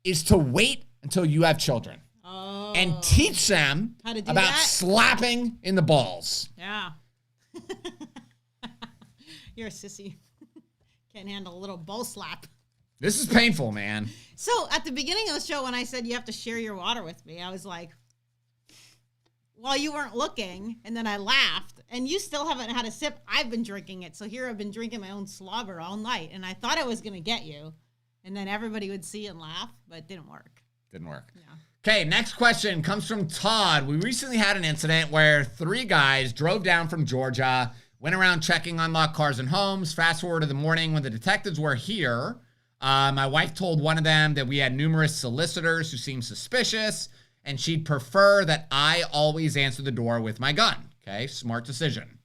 is to wait until you have children.
Oh.
And teach them
How to do
about
that?
slapping in the balls.
Yeah. You're a sissy. Can't handle a little ball slap.
This is painful, man.
So at the beginning of the show, when I said you have to share your water with me, I was like, well, you weren't looking. And then I laughed. And you still haven't had a sip. I've been drinking it. So here I've been drinking my own slobber all night. And I thought I was going to get you. And then everybody would see and laugh. But it didn't work.
Didn't work.
Yeah.
Okay, next question comes from Todd. We recently had an incident where 3 guys drove down from Georgia, went around checking unlocked cars and homes. Fast forward to the morning when the detectives were here. My wife told one of them that we had numerous solicitors who seemed suspicious, and she'd prefer that I always answer the door with my gun. Okay, smart decision.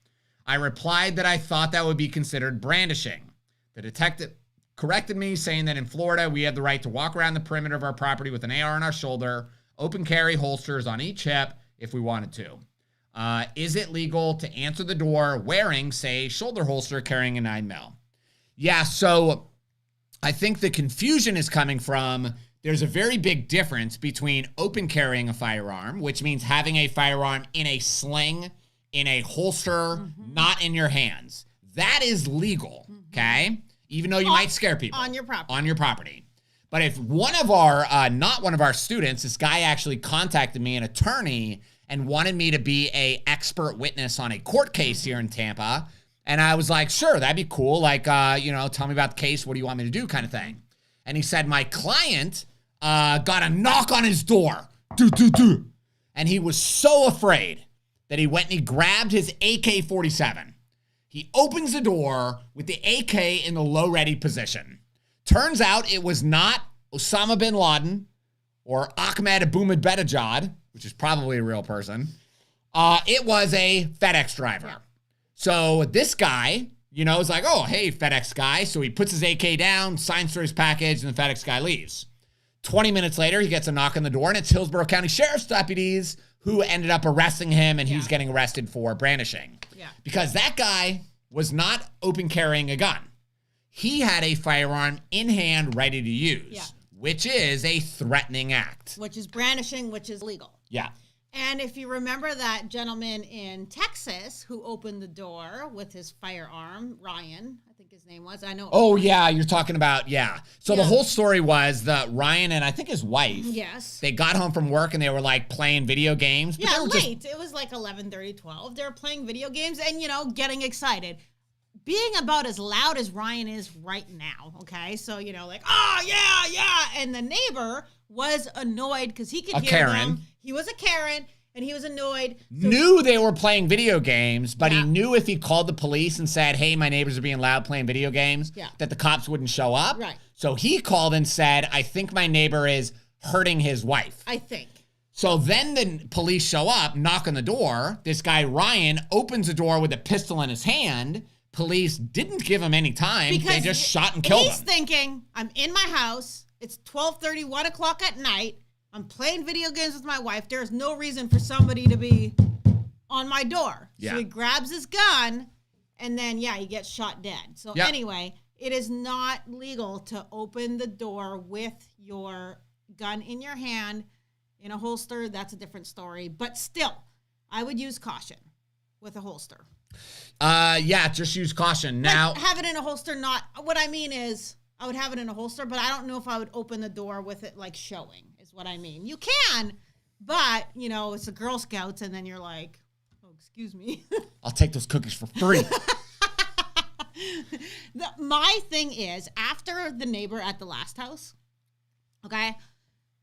I replied that I thought that would be considered brandishing. The detective corrected me, saying that in Florida, we have the right to walk around the perimeter of our property with an AR on our shoulder, open carry holsters on each hip if we wanted to. Is it legal to answer the door wearing, say, shoulder holster carrying a 9mm? Yeah, so I think the confusion is coming from there's a very big difference between open carrying a firearm, which means having a firearm in a sling, in a holster, not in your hands. That is legal, okay? Even though you might scare people.
On your property.
On your property. But if one of our, not one of our students, this guy actually contacted me, an attorney, and wanted me to be a expert witness on a court case here in Tampa. And I was like, sure, that'd be cool. Like, tell me about the case. What do you want me to do kind of thing. And he said, my client got a knock on his door. And he was so afraid that he went and he grabbed his AK-47. He opens the door with the AK in the low ready position. Turns out it was not Osama bin Laden or Ahmed Ahmadinejad, which is probably a real person. It was a FedEx driver. Yeah. So this guy, is like, oh, hey, FedEx guy. So he puts his AK down, signs for his package, and the FedEx guy leaves. 20 minutes later, he gets a knock on the door, and it's Hillsborough County Sheriff's deputies who ended up arresting him, and he's getting arrested for brandishing. Yeah. Because that guy was not open carrying a gun. He had a firearm in hand ready to use, which is a threatening act.
Which is brandishing, which is legal.
Yeah.
And if you remember that gentleman in Texas who opened the door with his firearm, Ryan, I think his name was. I know.
Oh, yeah, you're talking about, So the whole story was that Ryan and I think his wife.
Yes.
They got home from work and they were like playing video games.
But they were late. It was like 11:30, 12. They were playing video games and, getting excited. Being about as loud as Ryan is right now, okay? So, like, oh, yeah. And the neighbor was annoyed because he could hear them. He was a Karen, and he was annoyed. So
knew they were playing video games, but he knew if he called the police and said, hey, my neighbors are being loud playing video games, that the cops wouldn't show up.
Right.
So he called and said, I think my neighbor is hurting his wife.
I think.
So then the police show up, knock on the door. This guy, Ryan, opens the door with a pistol in his hand. Police didn't give him any time. Because they just shot and killed him.
He's thinking, I'm in my house. It's 12:30, 1 o'clock at night. I'm playing video games with my wife. There's no reason for somebody to be on my door. Yeah. So he grabs his gun, and then, he gets shot dead. So anyway, it is not legal to open the door with your gun in your hand in a holster. That's a different story. But still, I would use caution with a holster.
Just use caution. Now,
have it in a holster, what I mean is, I would have it in a holster, but I don't know if I would open the door with it, like, showing, is what I mean. You can, but, it's the Girl Scouts, and then you're like, oh, excuse me.
I'll take those cookies for free.
My thing is, after the neighbor at the last house, okay,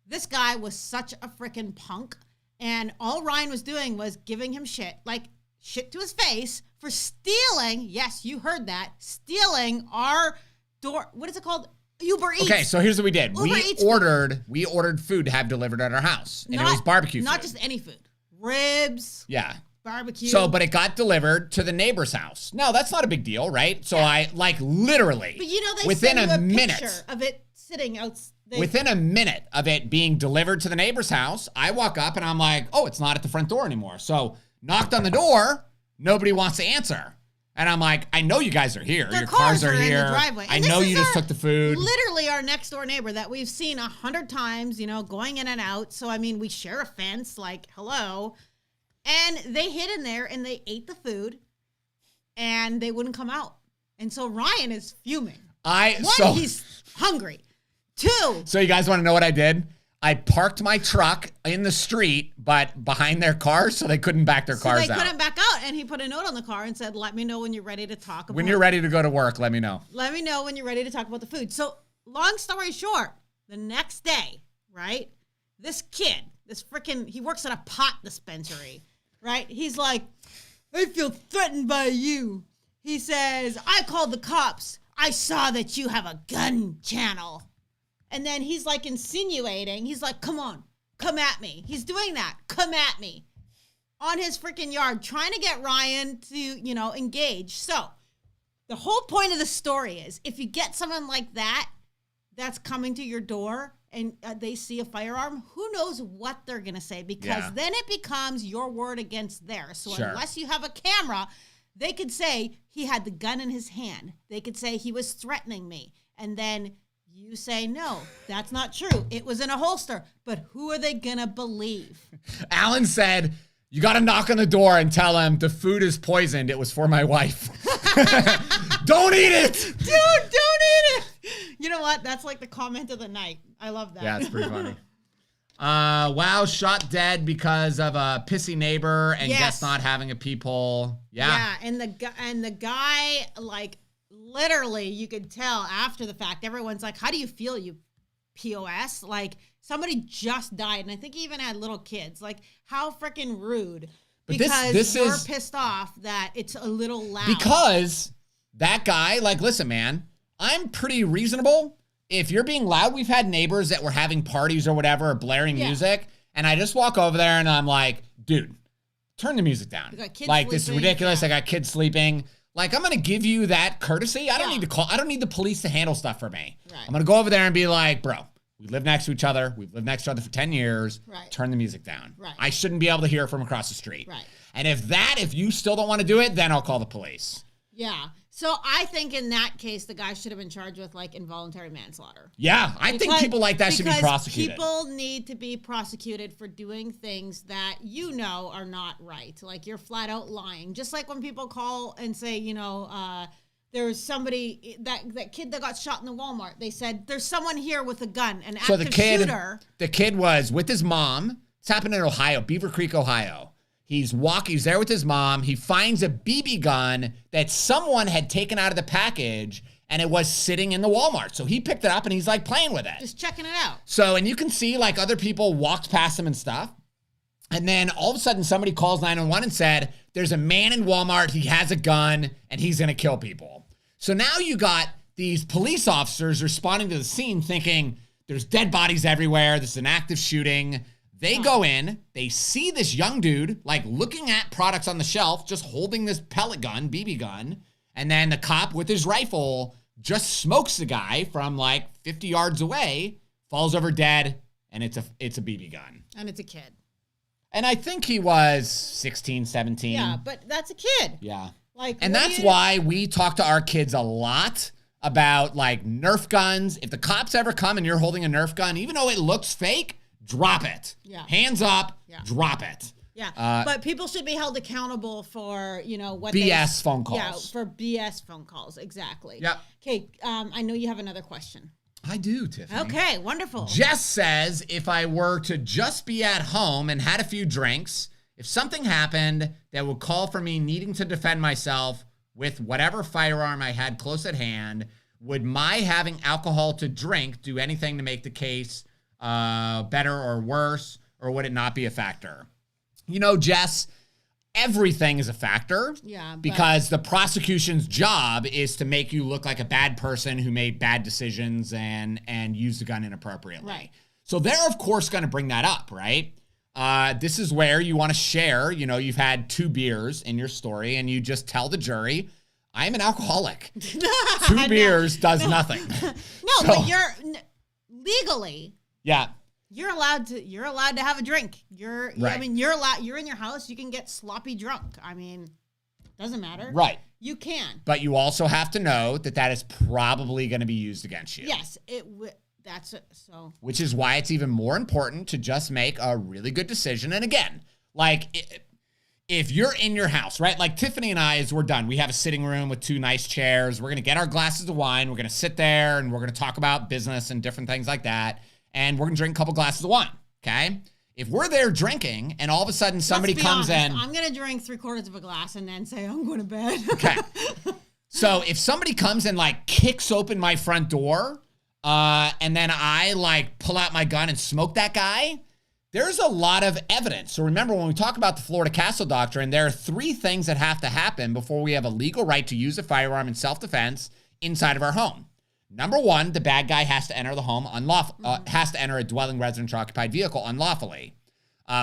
this guy was such a freaking punk, and all Ryan was doing was giving him shit to his face for stealing, yes, you heard that, stealing our door, what is it called? Uber Eats.
Okay, so here's what we did. We ordered food to have delivered at our house. And it was barbecue food.
Not just any food. Ribs.
Yeah.
Barbecue.
So, but it got delivered to the neighbor's house. No, that's not a big deal, right? So I, literally,
but they
within
send you
a minute
picture of it sitting out.
Within a minute of it being delivered to the neighbor's house, I walk up and I'm like, oh, it's not at the front door anymore. So knocked on the door. Nobody wants to answer. And I'm like, I know you guys are here.
Their
Your cars are here.
In the driveway.
I know you just took the food.
Literally our next door neighbor that we've seen 100 times, going in and out. So, we share a fence, like, hello. And they hid in there and they ate the food and they wouldn't come out. And so Ryan is fuming. He's hungry. 2.
So you guys want to know what I did? I parked my truck in the street, but behind their cars, so they couldn't back their cars out.
So they couldn't back out, and he put a note on the car and said, let me know when you're ready to talk about
When you're ready to go to work, let me know.
Let me know when you're ready to talk about the food. So, long story short, the next day, right, this kid, he works at a pot dispensary, right? He's like, I feel threatened by you. He says, I called the cops. I saw that you have a gun channel. And then he's like insinuating, he's like, come on, come at me. He's doing that, come at me. On his freaking yard, trying to get Ryan to, engage. So, the whole point of the story is, if you get someone like that, that's coming to your door, and they see a firearm, who knows what they're going to say? Because then it becomes your word against theirs. So, unless you have a camera, they could say he had the gun in his hand. They could say he was threatening me. And then you say, no, that's not true. It was in a holster. But who are they going to believe?
Alan said, you got to knock on the door and tell him the food is poisoned. It was for my wife. Don't eat it.
Dude, don't eat it. You know what? That's like the comment of the night. I love that.
Yeah, it's pretty funny. Wow, shot dead because of a pissy neighbor and guess not having a peephole. Yeah.
Yeah, and the guy, like, literally, you could tell after the fact, everyone's like, how do you feel, you POS? Like, somebody just died, and I think he even had little kids. Like, how freaking rude.
But
because
this
you're
is
pissed off that it's a little loud.
Because that guy, like, listen, man, I'm pretty reasonable. If you're being loud, we've had neighbors that were having parties or whatever, or blaring music, and I just walk over there and I'm like, dude, turn the music down. Like, this is ridiculous. I got kids sleeping. Like, I'm gonna give you that courtesy. I don't need to call. I don't need the police to handle stuff for me. Right. I'm gonna go over there and be like, bro, we live next to each other. We've lived next to each other for 10 years. Right. Turn the music down. Right. I shouldn't be able to hear it from across the street. Right. And if you still don't want to do it, then I'll call the police. Yeah. So I think in that case, the guy should have been charged with, like, involuntary manslaughter. Yeah, I think people like that should be prosecuted. People need to be prosecuted for doing things that are not right. Like, you're flat out lying. Just like when people call and say, there's somebody, that kid that got shot in the Walmart. They said, there's someone here with a gun, an active shooter. The kid was with his mom. It's happened in Ohio, Beaver Creek, Ohio. He's there with his mom. He finds a BB gun that someone had taken out of the package, and it was sitting in the Walmart. So he picked it up, and he's, like, playing with it. Just checking it out. So, and you can see, like, other people walked past him and stuff. And then all of a sudden, somebody calls 911 and said, there's a man in Walmart. He has a gun, and he's going to kill people. So now you got these police officers responding to the scene thinking there's dead bodies everywhere. This is an active shooting. They go in, they see this young dude, like, looking at products on the shelf, just holding this pellet gun, BB gun, and then the cop with his rifle just smokes the guy from, like, 50 yards away, falls over dead, and it's a BB gun. And it's a kid. And I think he was 16, 17. Yeah, but that's a kid. Yeah. Like, and that's why we talk to our kids a lot about, like, Nerf guns. If the cops ever come and you're holding a Nerf gun, even though it looks fake, drop it. Yeah. Hands up. Yeah. Drop it. Yeah. But people should be held accountable for, what BS phone calls. Yeah, for BS phone calls. Exactly. Yep. Okay. I know you have another question. I do, Tiffany. Okay, wonderful. Jess says, if I were to just be at home and had a few drinks, if something happened that would call for me needing to defend myself with whatever firearm I had close at hand, would my having alcohol to drink do anything to make the case better or worse, or would it not be a factor? Jess, everything is a factor. Yeah. Because the prosecution's job is to make you look like a bad person who made bad decisions and used the gun inappropriately. Right. So they're, of course, going to bring that up, right? This is where you want to share, you've had 2 beers in your story and you just tell the jury, I'm an alcoholic. 2 beers does nothing. But you're legally... Yeah. You're allowed to have a drink. Right. You're allowed, you're in your house, you can get sloppy drunk. Doesn't matter. Right. You can. But you also have to know that is probably going to be used against you. Yes, which is why it's even more important to just make a really good decision. And again, like, if you're in your house, right? Like Tiffany and I, as we're done, we have a sitting room with 2 nice chairs. We're going to get our glasses of wine. We're going to sit there and we're going to talk about business and different things like that. And we're going to drink a couple glasses of wine, okay? If we're there drinking and all of a sudden somebody comes in... I'm going to drink 3/4 of a glass and then say, I'm going to bed. Okay. So if somebody comes and, like, kicks open my front door and then I, like, pull out my gun and smoke that guy, there's a lot of evidence. So remember, when we talk about the Florida Castle Doctrine, there are 3 things that have to happen before we have a legal right to use a firearm in self-defense inside of our home. Number 1, the bad guy has to enter the home has to enter a dwelling, residence, or occupied vehicle unlawfully,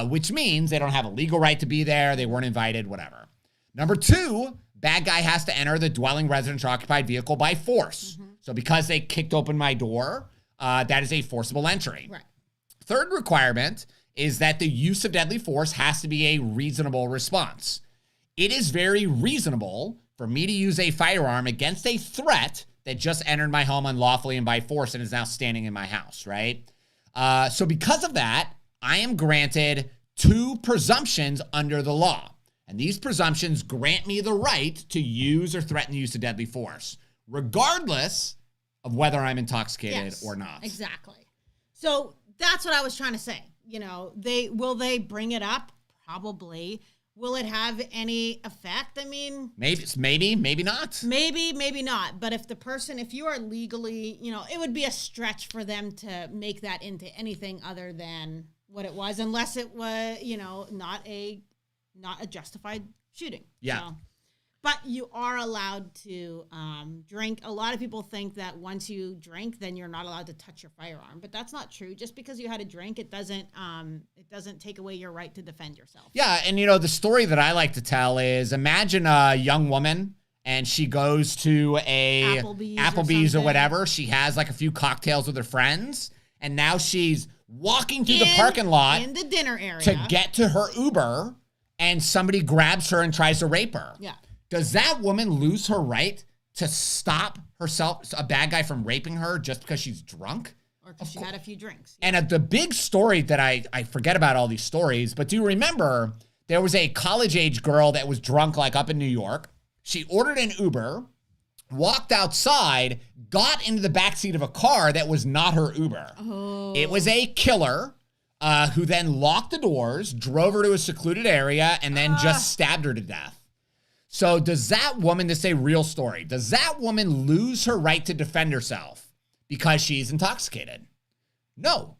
which means they don't have a legal right to be there. They weren't invited, whatever. Number 2, bad guy has to enter the dwelling, residence, or occupied vehicle by force. Mm-hmm. So because they kicked open my door, that is a forcible entry. Right. Third requirement is that the use of deadly force has to be a reasonable response. It is very reasonable for me to use a firearm against a threat that just entered my home unlawfully and by force and is now standing in my house, right? So because of that, I am granted 2 presumptions under the law. And these presumptions grant me the right to use or threaten the use of deadly force, regardless of whether I'm intoxicated or not. Exactly. So that's what I was trying to say.
will they bring it up? Probably. Will it have any effect? I mean,
maybe not.
Maybe not. But if you are legally, it would be a stretch for them to make that into anything other than what it was, unless it was, not a justified shooting.
Yeah.
So, but you are allowed to drink. A lot of people think that once you drink, then you're not allowed to touch your firearm. But that's not true. Just because you had a drink, it doesn't take away your right to defend yourself.
Yeah, and the story that I like to tell is, imagine a young woman and she goes to a Applebee's or whatever. She has like a few cocktails with her friends, and now she's walking through the parking lot
in the dinner area
to get to her Uber, and somebody grabs her and tries to rape her.
Yeah.
Does that woman lose her right to stop a bad guy from raping her just because she's drunk?
Or because she had a few drinks.
Yeah. And the big story that I forget about all these stories, but do you remember there was a college-age girl that was drunk like up in New York. She ordered an Uber, walked outside, got into the backseat of a car that was not her Uber.
Oh.
It was a killer who then locked the doors, drove her to a secluded area, and then just stabbed her to death. So does that woman, this is a real story, does that woman lose her right to defend herself because she's intoxicated? No.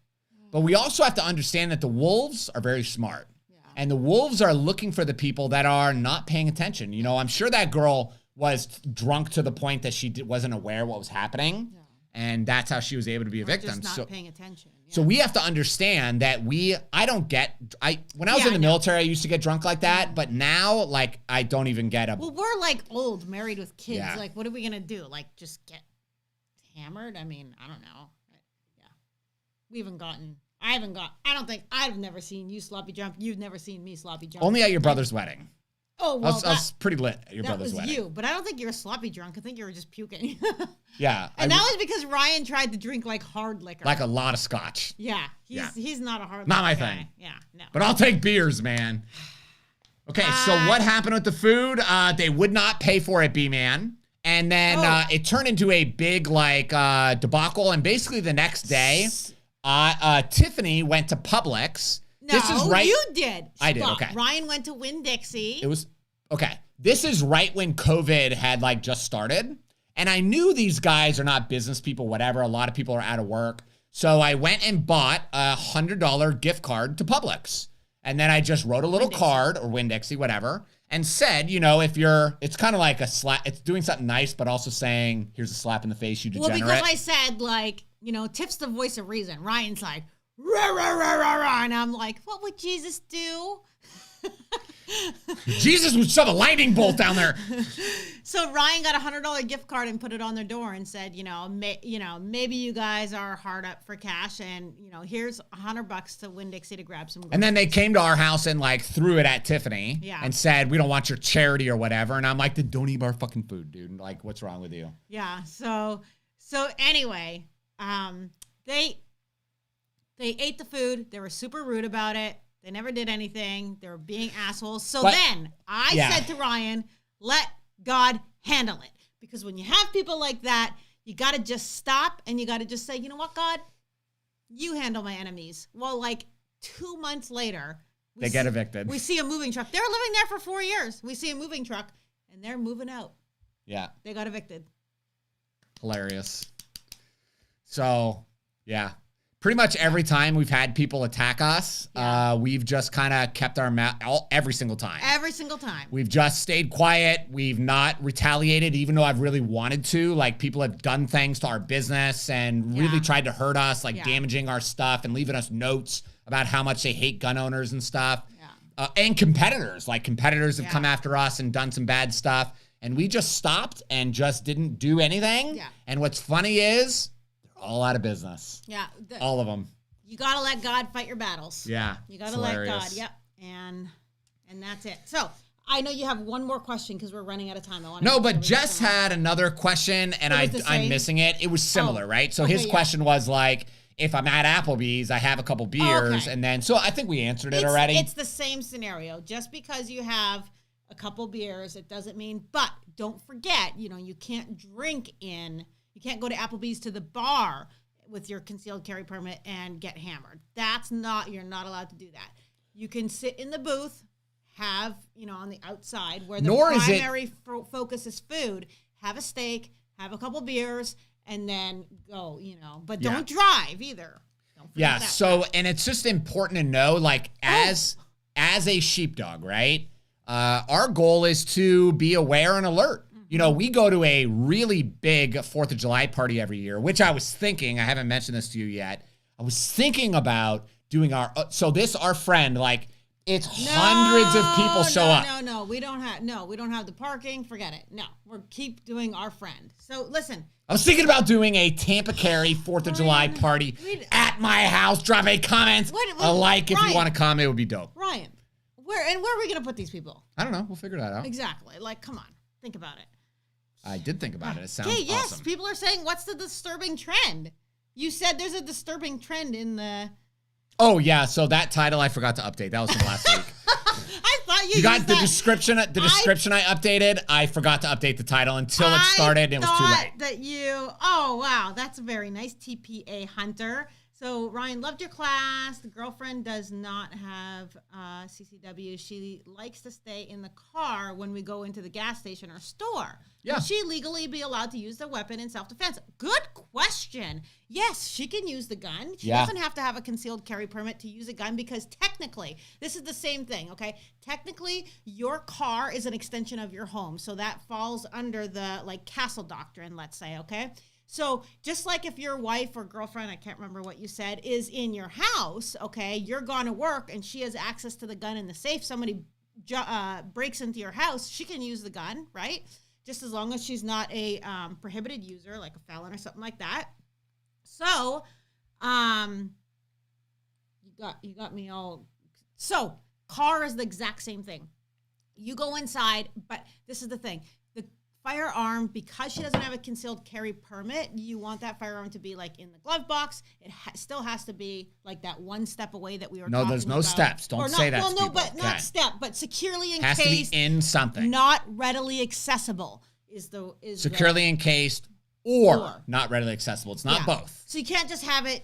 But we also have to understand that the wolves are very smart. Yeah. And the wolves are looking for the people that are not paying attention. I'm sure that girl was drunk to the point that she wasn't aware what was happening. Yeah. And that's how she was able to be a victim.
Just not paying attention. Yeah.
So we have to understand that when I was in the military, I used to get drunk like that, but now, like, I don't even get
Well, we're like old, married with kids. Yeah. Like, what are we going to do? Like, just get hammered? I mean, I don't know. Yeah. I've never seen you sloppy drunk. You've never seen me sloppy drunk.
Only at your brother's wedding.
Oh, well,
I was pretty lit at your brother's wedding.
That was you, but I don't think you were sloppy drunk. I think you were just puking.
Yeah.
And that was because Ryan tried to drink like hard liquor.
Like a lot of scotch.
Yeah. He's not a hard liquor
Not my
guy.
thing.
Yeah, no.
But I'll take beers, man. Okay, so what happened with the food? They would not pay for it, B-Man. And then it turned into a big, debacle. And basically the next day, Tiffany went to Publix.
No,
this is right.
You did.
I did, okay.
Ryan went to Winn-Dixie.
It was, okay. This is right when COVID had, just started. And I knew these guys are not business people, whatever. A lot of people are out of work. So I went and bought a $100 gift card to Publix. And then I just wrote a little card, or Winn-Dixie, whatever, and said, it's kind of like a slap. It's doing something nice, but also saying, here's a slap in the face, you degenerate.
Well, because I said, Tiff's the voice of reason. Ryan's like, rah, rah, rah, rah, rah. And I'm like, what would Jesus do?
Jesus would shove a lightning bolt down there.
So Ryan got a $100 gift card and put it on their door and said, maybe you guys are hard up for cash, and here's $100 to Winn-Dixie to grab some groceries. And
then they came to our house and threw it at Tiffany and said, we don't want your charity or whatever. And I'm like, then don't eat our fucking food, dude. Like, what's wrong with you?
Yeah. So anyway, they ate the food. They were super rude about it. They never did anything. They were being assholes. Then I said to Ryan, let God handle it. Because when you have people like that, you got to just stop and you got to just say, you know what, God? You handle my enemies. Well, 2 months later,
they get evicted.
We see a moving truck. They were living there for 4 years. We see a moving truck and they're moving out.
Yeah.
They got evicted.
Hilarious. So, yeah. Pretty much every time we've had people attack us, we've just kind of kept our mouth every single time.
Every single time.
We've just stayed quiet. We've not retaliated, even though I've really wanted to. People have done things to our business and really tried to hurt us, damaging our stuff and leaving us notes about how much they hate gun owners and stuff. Yeah. And competitors. Competitors have come after us and done some bad stuff. And we just stopped and just didn't do anything. Yeah. And what's funny is, all out of business. Yeah. All of them.
You got to let God fight your battles.
Yeah.
You got to let God. Yep. And that's it. So I know you have one more question because we're running out of time.
No, but Jess had another question and I'm missing it. It was similar, right? So his question was if I'm at Applebee's, I have a couple beers and then, so I think we answered it already.
It's the same scenario. Just because you have a couple beers, it doesn't mean, but don't forget, you can't drink you can't go to Applebee's to the bar with your concealed carry permit and get hammered. You're not allowed to do that. You can sit in the booth, have, on the outside where the primary focus is food, have a steak, have a couple beers, and then go, but don't drive either.
Yeah. So, and it's just important to know, like, as a sheepdog, right? Our goal is to be aware and alert. We go to a really big 4th of July party every year, which I was thinking, I haven't mentioned this to you yet. I was thinking about doing our friend, like, it's hundreds of people show up.
No, we don't have the parking. Forget it. No, we'll keep doing our friend. So listen.
I was thinking about doing a Tampa Carry 4th of July party at my house. Drop a comment, a like if you want to comment. It would be dope.
Ryan, where are we going to put these people?
I don't know. We'll figure that out.
Exactly. Like, come on. Think about it.
I did think about it. It sounds awesome.
Yes, people are saying, what's the disturbing trend? You said there's a disturbing trend in the...
Oh, yeah. So that title I forgot to update. That was from last week.
I thought you
got the description. The description I updated. I forgot to update the title until it started and it was too late.
Oh, wow. That's very nice. TPA Hunter. So Ryan loved your class. The girlfriend does not have CCW. She likes to stay in the car when we go into the gas station or store. Yeah. Would she legally be allowed to use the weapon in self-defense? Good question. Yes, she can use the gun. She doesn't have to have a concealed carry permit to use a gun because technically, this is the same thing, okay? Technically, your car is an extension of your home. So that falls under the castle doctrine, let's say, okay? So just like if your wife or girlfriend, I can't remember what you said, is in your house, okay, you're gone to work and she has access to the gun in the safe, somebody breaks into your house, she can use the gun, right? Just as long as she's not a prohibited user, like a felon or something like that. So, you got me all. So, car is the exact same thing. You go inside, but this is the thing. The firearm, because she doesn't have a concealed carry permit, you want that firearm to be in the glove box. It still has to be that one step away that we were talking about.
No, there's no steps. Don't say that.
Well, no, but not step, but securely encased.
Has to be in something.
Not readily accessible is
securely encased or not readily accessible. It's not both.
So you can't just have it,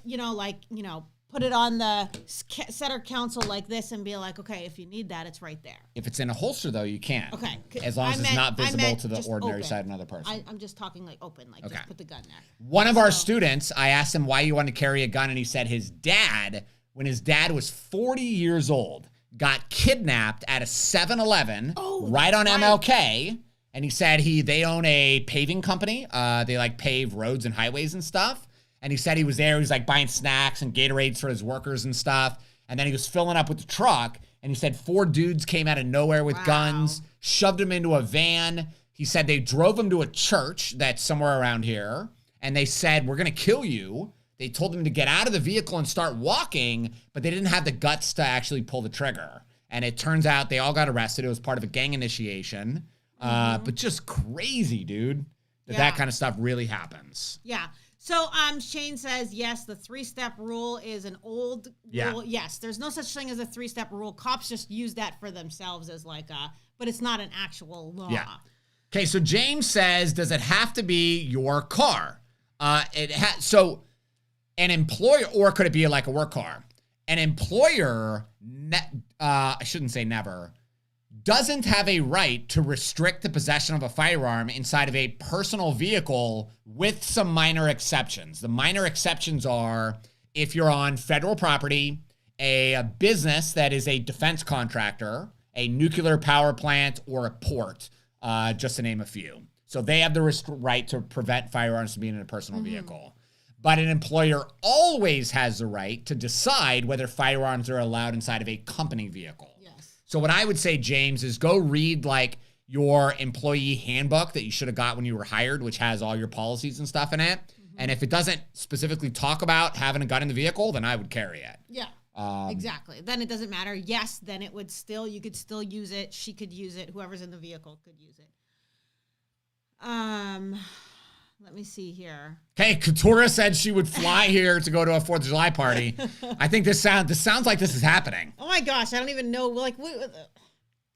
put it on the center console like this and be like, okay, if you need that, it's right there.
If it's in a holster, though, you can.
Okay.
As long as it's not visible to the ordinary side of another person.
I'm just talking open, just put the gun there.
One of our students, I asked him why you wanted to carry a gun, and he said his dad, when his dad was 40 years old, got kidnapped at a 7-Eleven right on MLK, and he said they own a paving company. They pave roads and highways and stuff. And he said he was there. He was buying snacks and Gatorades for his workers and stuff. And then he was filling up with the truck. And he said 4 dudes came out of nowhere with guns, shoved him into a van. He said they drove him to a church that's somewhere around here. And they said, we're going to kill you. They told him to get out of the vehicle and start walking, but they didn't have the guts to actually pull the trigger. And it turns out they all got arrested. It was part of a gang initiation. But just crazy, dude, that kind of stuff really happens.
Yeah. So Shane says, yes, the 3-step rule is an old rule. Yes, there's no such thing as a 3-step rule. Cops just use that for themselves as but it's not an actual law.
Yeah. Okay, so James says, does it have to be your car? So an employer, or could it be a work car? An employer, I shouldn't say never, doesn't have a right to restrict the possession of a firearm inside of a personal vehicle with some minor exceptions. The minor exceptions are if you're on federal property, a business that is a defense contractor, a nuclear power plant, or a port, just to name a few. So they have the right to prevent firearms from being in a personal vehicle. But an employer always has the right to decide whether firearms are allowed inside of a company vehicle. So what I would say, James, is go read your employee handbook that you should have got when you were hired, which has all your policies and stuff in it. And if it doesn't specifically talk about having a gun in the vehicle, then I would carry it.
Yeah, exactly. Then it doesn't matter. Yes, then you could still use it. She could use it. Whoever's in the vehicle could use it. Let me see here. Okay,
Katura said she would fly here to go to a 4th of July party. I think this sounds like this is happening.
Oh my gosh, I don't even know.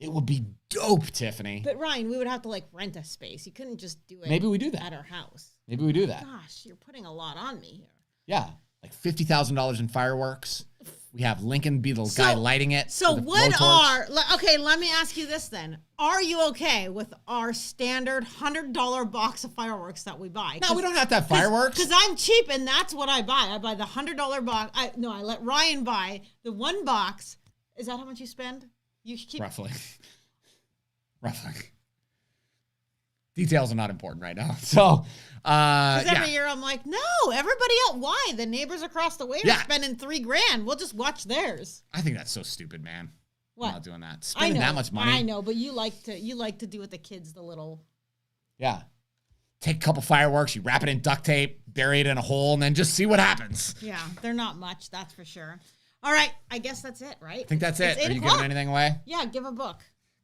It would be dope, Tiffany.
But Ryan, we would have to rent a space. You couldn't just do it.
Maybe we do that
at our house.
Maybe we do that.
Gosh, you're putting a lot on me here.
Yeah, like $50,000 in fireworks. We have Lincoln be the guy lighting it.
So okay, let me ask you this then. Are you okay with our standard $100 box of fireworks that we buy?
No, we don't have to have fireworks.
Because I'm cheap and that's what I buy. I buy the $100 box. I let Ryan buy the one box. Is that how much you spend? You keep
Roughly. Details are not important right now. So,
because every year I'm like, no, everybody else. Why? The neighbors across the way are spending $3,000. We'll just watch theirs.
I think that's so stupid, man.
What?
I'm not doing that. Spending that much money.
I know, but you like to do with the kids the little.
Yeah. Take a couple fireworks, you wrap it in duct tape, bury it in a hole, and then just see what happens.
Yeah, they're not much, that's for sure. All right, I guess that's it, right?
I think that's it. Are you giving anything away?
Yeah, give a book.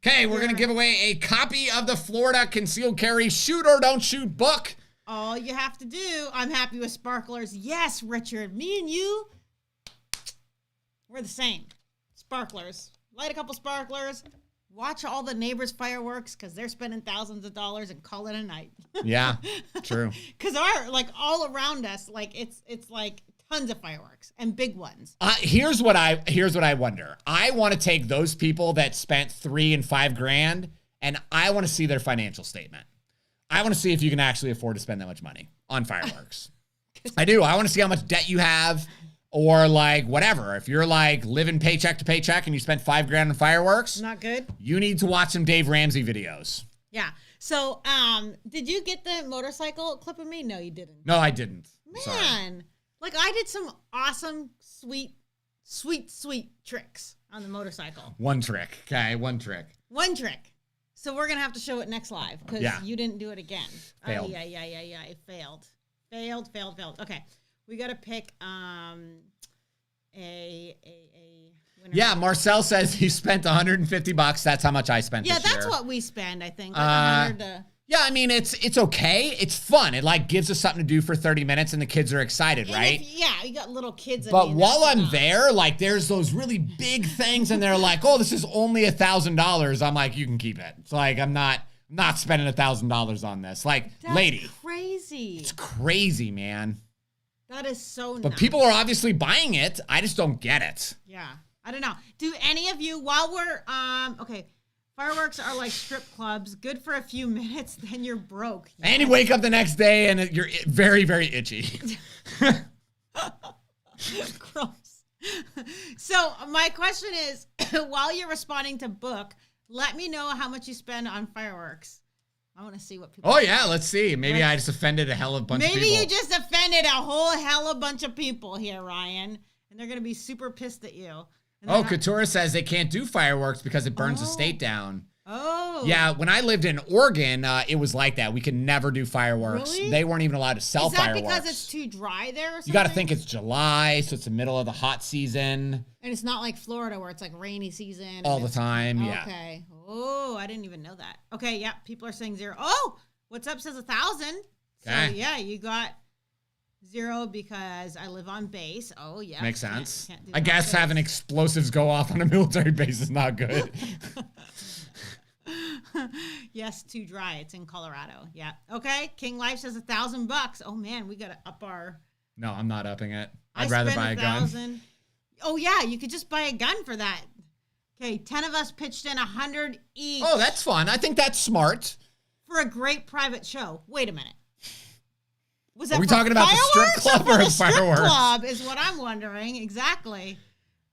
Okay, we're going to give away a copy of the Florida Concealed Carry Shoot or Don't Shoot book.
All you have to do, I'm happy with sparklers. Yes, Richard, me and you, we're the same. Sparklers. Light a couple sparklers. Watch all the neighbors' fireworks because they're spending thousands of dollars and call it a night.
Yeah, true.
Because all around us, it's like tons of fireworks and big ones.
Here's what I wonder. I want to take those people that spent $3,000 and $5,000, and I want to see their financial statement. I want to see if you can actually afford to spend that much money on fireworks. I do. I want to see how much debt you have, or like whatever. If you're like living paycheck to paycheck and you spent $5,000 on fireworks,
not good.
You need to watch some Dave Ramsey videos.
Yeah. So, did you get the motorcycle clip of me? No, you didn't.
No, I didn't.
Man.
Sorry.
Like, I did some awesome, sweet tricks on the motorcycle.
One trick. Okay, one trick.
One trick. So we're going to have to show it next live because you didn't do it again.
Failed.
Yeah. It failed. Failed. Okay. We got to pick a winner.
Yeah, Marcel says he spent $150. That's how much I spent this year.
Yeah, that's what we spend, I think. Like 100
Yeah, I mean, it's okay. It's fun. It like gives us something to do for 30 minutes and the kids are excited, right?
You got little kids.
But while I'm there, like there's those really big things and they're like, oh, this is only $1,000. I'm like, you can keep it. It's like, I'm not spending $1,000 on this. Like,
that's
lady.
Crazy.
It's crazy, man.
That is so
But
nice.
people are obviously buying it. I just don't get it.
Yeah. I don't know. Do any of you, while we're, okay, fireworks are like strip clubs. Good for a few minutes, then you're broke. Yes.
And you wake up the next day and you're very, very itchy.
Gross. So my question is, while you're responding to book, let me know how much you spend on fireworks. I want to see what people.
Oh, yeah, let's see. Maybe I just offended a hell of a bunch of people.
Maybe you just offended a whole hell of a bunch of people here, Ryan. And they're going to be super pissed at you.
Oh, Couture says they can't do fireworks because it burns the state down.
Oh.
Yeah, when I lived in Oregon, it was like that. We could never do fireworks.
Really?
They weren't even allowed to sell fireworks.
Is that because it's too dry there or something?
You got to think it's July, so it's the middle of the hot season.
And it's not like Florida where it's like rainy season.
All the time, yeah.
Okay. Oh, I didn't even know that. Okay, yeah, people are saying 0. Oh, what's up says 1,000.
Okay.
So, yeah, you got 0 because I live on base. Oh, yeah.
Makes sense.
Can't do
I guess having explosives go off on a military base is not good.
Yes, too dry. It's in Colorado. Yeah. Okay. King Life says $1,000. Oh man, we gotta up our.
No, I'm not upping it. I'd rather buy a gun.
Oh yeah, you could just buy a gun for that. Okay, 10 of us pitched in 100 each.
Oh, that's fun. I think that's smart.
For a great private show. Wait a minute. Was that
Are we talking about the strip club or
the
fireworks?
Strip club is what I'm wondering. Exactly.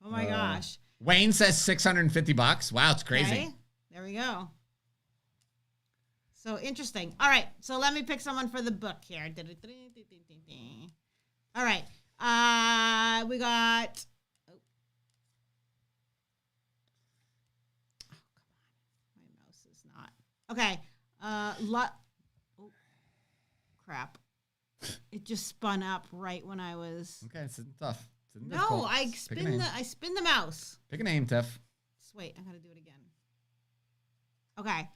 Oh my gosh.
Wayne says $650. Wow, it's crazy.
Okay, there we go. So interesting. All right. So let me pick someone for the book here. All right. We got. Oh, come on. My mouse is not. Okay. Oh, crap. It just spun up right when I was.
Okay, it's tough.
No, I spin the mouse.
Pick a name, Tiff.
Just wait. I gotta do it again. Okay.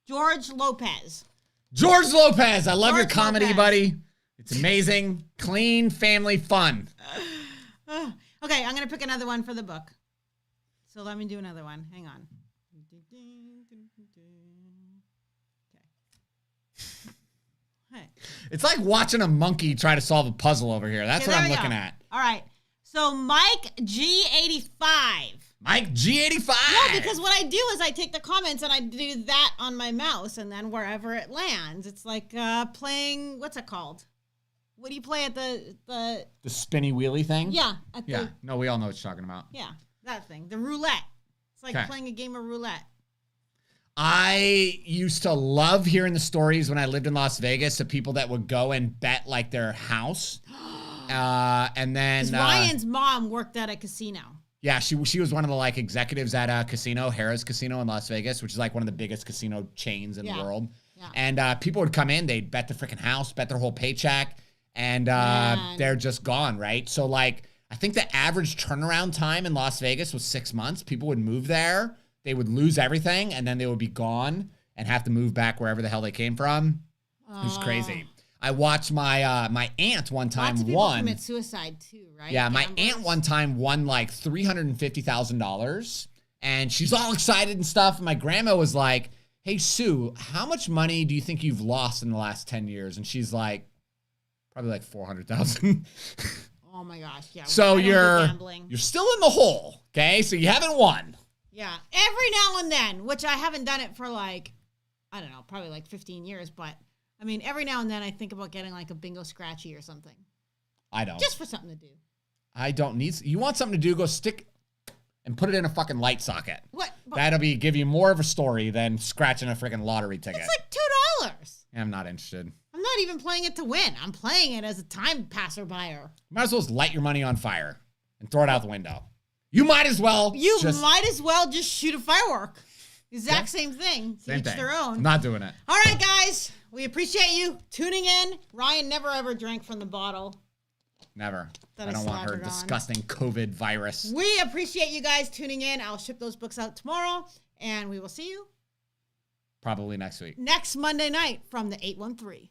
George Lopez.
George Lopez. I love your
George
comedy,
Lopez.
buddy. It's amazing. Clean, family, fun.
Okay, I'm going to pick another one for the book. So let me do another one. Hang on. Okay.
It's like watching a monkey try to solve a puzzle over here. That's what I'm looking at.
All right. So Mike G85.
Mike G85.
No, because what I do is I take the comments and I do that on my mouse, and then wherever it lands, it's like playing, what's it called? What do you play at the
spinny wheelie thing?
Yeah.
No, we all know what you're talking about.
Yeah, that thing. The roulette. It's like playing a game of roulette.
I used to love hearing the stories when I lived in Las Vegas of people that would go and bet like their house. And then
Ryan's mom worked at a casino.
Yeah, she was one of the like executives at a casino, Harrah's Casino in Las Vegas, which is like one of the biggest casino chains in the world. Yeah. And people would come in, they'd bet the freaking house, bet their whole paycheck, and they're just gone, right? So like, I think the average turnaround time in Las Vegas was 6 months. People would move there, they would lose everything, and then they would be gone and have to move back wherever the hell they came from. It was crazy. I watched my my aunt one time
Lots of people commit suicide too, right?
Yeah, my aunt one time won like $350,000, and she's all excited and stuff. And my grandma was like, "Hey Sue, how much money do you think you've lost in the last 10 years?" And she's like, "Probably like 400,000."
Oh my gosh, yeah.
So you're still in the hole, okay? So you haven't won.
Yeah, every now and then, which I haven't done it for like, I don't know, probably like 15 years, but. I mean, every now and then I think about getting like a bingo scratchy or something.
I don't.
Just for something to do.
I don't need... You want something to do, go stick and put it in a fucking light socket.
What?
That'll give you more of a story than scratching a freaking lottery ticket.
It's like $2.
I'm not interested.
I'm not even playing it to win. I'm playing it as a time passerby.
Might as well just light your money on fire and throw it out the window. You might as well.
Might as well just shoot a firework. Exact same thing.
Same
each
thing.
Their own.
I'm not doing it.
All right, guys. We appreciate you tuning in. Ryan never ever drank from the bottle.
Never. I don't want her disgusting COVID virus.
We appreciate you guys tuning in. I'll ship those books out tomorrow, and we will see you
probably next week.
Next Monday night from the 813.